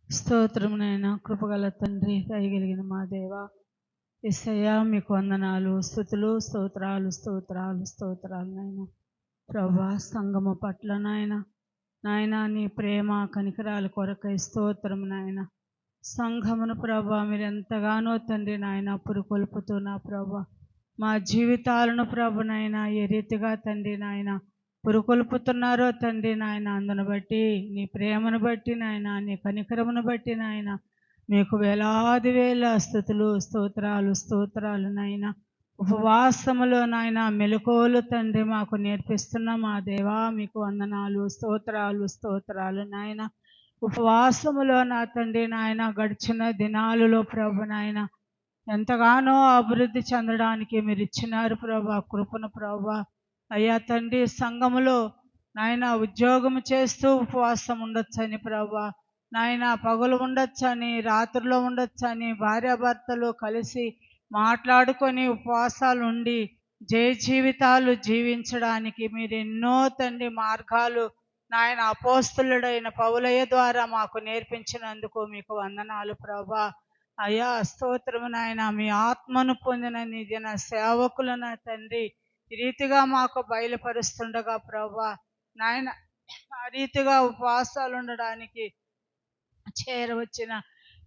స్తోత్రం నాయన, కృపగల తండ్రి, దయగలిగిన మా దేవా యేసయ్యా, మీకు వందనాలు, స్తుతులు, స్తోత్రాలు, స్తోత్రాలు, స్తోత్రాలు నాయన. ప్రభా సంగమ పట్ల నాయన నీ ప్రేమ కనికరాల కొరకై స్తోత్రం నాయన. సంఘమును ప్రభా మీరు ఎంతగానో తండ్రి నాయన పురుకొల్పుతూ నా ప్రభా మా జీవితాలను ప్రభు నాయన ఏ రీతిగా తండ్రి నాయన పురుకొల్పుతున్నారో తండ్రి నాయన, అందును బట్టి నీ ప్రేమను బట్టి నాయన, నీ కనికరమును బట్టి నాయన మీకు వేలాది వేల స్తుతులు, స్తోత్రాలు, స్తోత్రాలు నాయన. ఉపవాసములో నాయన మెలకువలు తండ్రి మాకు నేర్పిస్తున్న మా దేవా మీకు వందనాలు, స్తోత్రాలు, స్తోత్రాలు నాయన. ఉపవాసములో నా తండ్రి నాయన గడిచిన దినాలలో ప్రభు నాయన ఎంతగానో అభివృద్ధి చెందడానికి మీరు ఇచ్చినారు ప్రభా కృపను ప్రభా. అయ్యా తండ్రి సంఘములో నాయన ఉద్యోగం చేస్తూ ఉపవాసం ఉండొచ్చని ప్రభా నాయన, పగలు ఉండొచ్చని, రాత్రిలో ఉండొచ్చని, భార్యాభర్తలు కలిసి మాట్లాడుకొని ఉపవాసాలు ఉండి జయ జీవితాలు జీవించడానికి మీరు ఎన్నో తండ్రి మార్గాలు నాయన అపోస్తలుడైన పౌలయ్య ద్వారా మాకు నేర్పించినందుకు మీకు వందనాలు ప్రభా. అయ్యా స్తోత్రము నాయన, మీ ఆత్మను పొందిన నీ జన సేవకులను తండ్రి ఈ రీతిగా మాకు బయలుపరుస్తుండగా ప్రభా నాయన, ఆ రీతిగా ఉపవాసాలు ఉండడానికి చేరవచ్చిన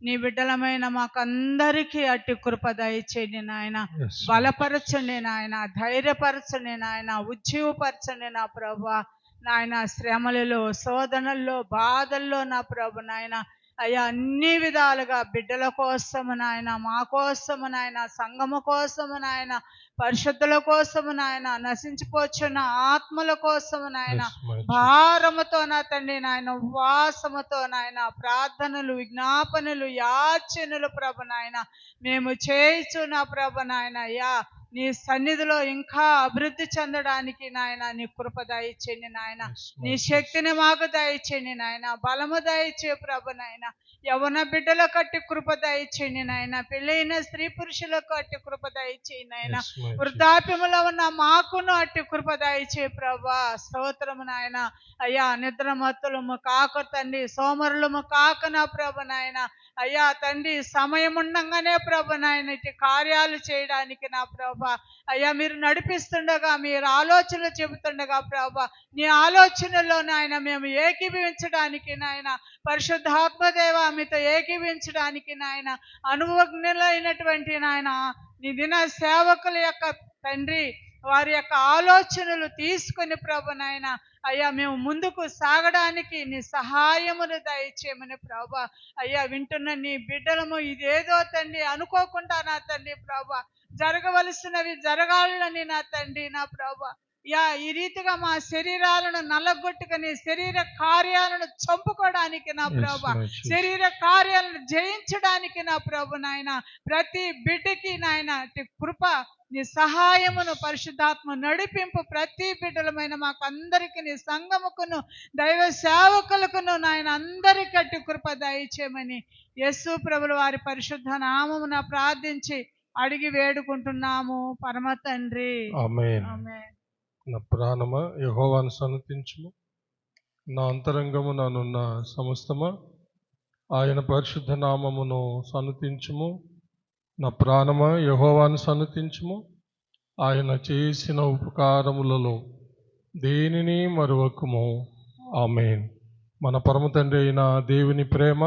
నీ బిడ్డలమైన మాకందరికీ అట్టి కృప దయచేయండి నాయన. Yes, బలపరచండి నాయన, ధైర్యపరచండి నాయన, ఉజ్జీవపరచండి నా ప్రభా నాయన. శ్రమలలో, శోధనల్లో, బాధల్లో నా ప్రభు నాయన అయ్యా అన్ని విధాలుగా బిడ్డల కోసము నాయన, మా కోసము నాయన, సంఘము కోసము నాయన, పరిశుద్ధుల కోసము నాయన, నశించిపోచున్న ఆత్మల కోసము నాయన, yes, my Jesus. భారముతో నా తండ్రి నాయన, ఉపవాసముతో నాయన, ప్రార్థనలు, విజ్ఞాపనలు, యాచనలు ప్రభు నాయన మేము చేయిచు నా ప్రభు నాయన. అయ్యా నీ సన్నిధిలో ఇంకా అభివృద్ధి చెందడానికి నాయన నీ కృప దయచేయండి నాయన. Yes, my నీ Jesus. శక్తిని మాకు దయచేయండి నాయన, బలము దయచే ప్రభు నాయన. యవన బిడ్డల కట్టి కృప దయచేయండి నాయన, పెళ్ళైన స్త్రీ పురుషులకు అట్టి కృప దయచేయండి నాయన. Yes, my Jesus. వృద్ధాప్యములో ఉన్న మాకును అట్టి కృప దయచే ప్రభా. స్తోత్రము నాయన. అయ్యా నిద్రమత్తులము కాక తండ్రి, సోమరులము కాక నా ప్రభు నాయన. అయ్యా తండ్రి సమయం ఉండంగానే ప్రభు నాయన ఇటు కార్యాలు చేయడానికి నా ప్రభా అయ్యా మీరు నడిపిస్తుండగా, మీరు ఆలోచనలు చెబుతుండగా ప్రభా నీ ఆలోచనలో నాయన మేము ఏకీభవించడానికి నాయన, పరిశుద్ధాత్మదేవ మీతో ఏకీభవించడానికి నాయన, అనుభవజ్ఞులైనటువంటి నాయన నీ దిన సేవకుల యొక్క తండ్రి వారి యొక్క ఆలోచనలు తీసుకొని ప్రభు నాయన అయ్యా మేము ముందుకు సాగడానికి నీ సహాయమును దయచేయమని ప్రభా. అయ్యా వింటున్న నీ బిడ్డలము ఇదేదో తండ్రి అనుకోకుండా నా తండ్రి ప్రభా జరగవలసినవి జరగాలని నా తండ్రి నా ప్రభా. యా ఈ రీతిగా మా శరీరాలను నల్లగొట్టుకుని శరీర కార్యాలను చంపుకోవడానికి నా Yes, ప్రభా, my Jesus. శరీర కార్యాలను జయించడానికి నా ప్రభు నాయన ప్రతి బిడ్డకి నాయన అట్టి కృప నీ సహాయమును పరిశుద్ధాత్మ నడిపింపు ప్రతి బిడ్డలమైన మాకు అందరికి నీ సంఘముకును దైవ సేవకులకును నాయన అందరికీ అట్టి కృప దయచేయమని యేసు ప్రభుల వారి పరిశుద్ధ నామమున ప్రార్థించి అడిగి వేడుకుంటున్నాము పరమ తండ్రి. ఆమేన్. ఆమేన్. నా ప్రాణమా యెహోవాను సన్నతించుము, నా అంతరంగము నానున్న సమస్తమా ఆయన పరిశుద్ధ నామమును సన్నతించుము. నా ప్రాణమా యెహోవాను సన్నతించుము, ఆయన చేసిన ఉపకారములలో దేనిని మరువకుము. ఆమేన్. మన పరమ తండ్రి అయిన దేవుని ప్రేమ,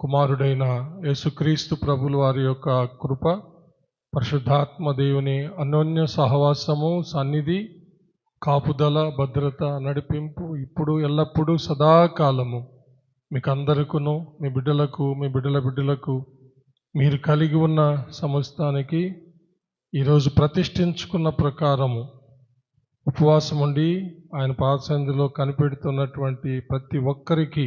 కుమారుడైన యేసుక్రీస్తు ప్రభుల వారి యొక్క కృప, పరిశుద్ధాత్మ దేవుని అన్యోన్య సహవాసము, సన్నిధి, కాపుదల, భద్రత, నడిపింపు ఇప్పుడు ఎల్లప్పుడూ సదాకాలము మీకు అందరికును, మీ బిడ్డలకు, మీ బిడ్డల బిడ్డలకు, మీరు కలిగి ఉన్న సమస్తానికి ఈరోజు ప్రతిష్ఠించుకున్న ప్రకారము ఉపవాసం ఉండి ఆయన పాదసన్నిధిలో కనిపెడుతున్నటువంటి ప్రతి ఒక్కరికి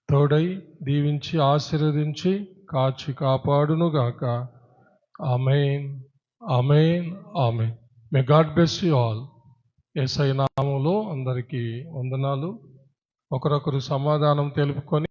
తోడై దీవించి ఆశీర్వదించి కాచి కాపాడునుగాక. ఆమేన్, ఆమేన్, ఆమేన్. May God bless you all. Yesayya నామములో అందరికీ వందనాలు. ఒకరొకరు సమాధానం తెలుపుకొని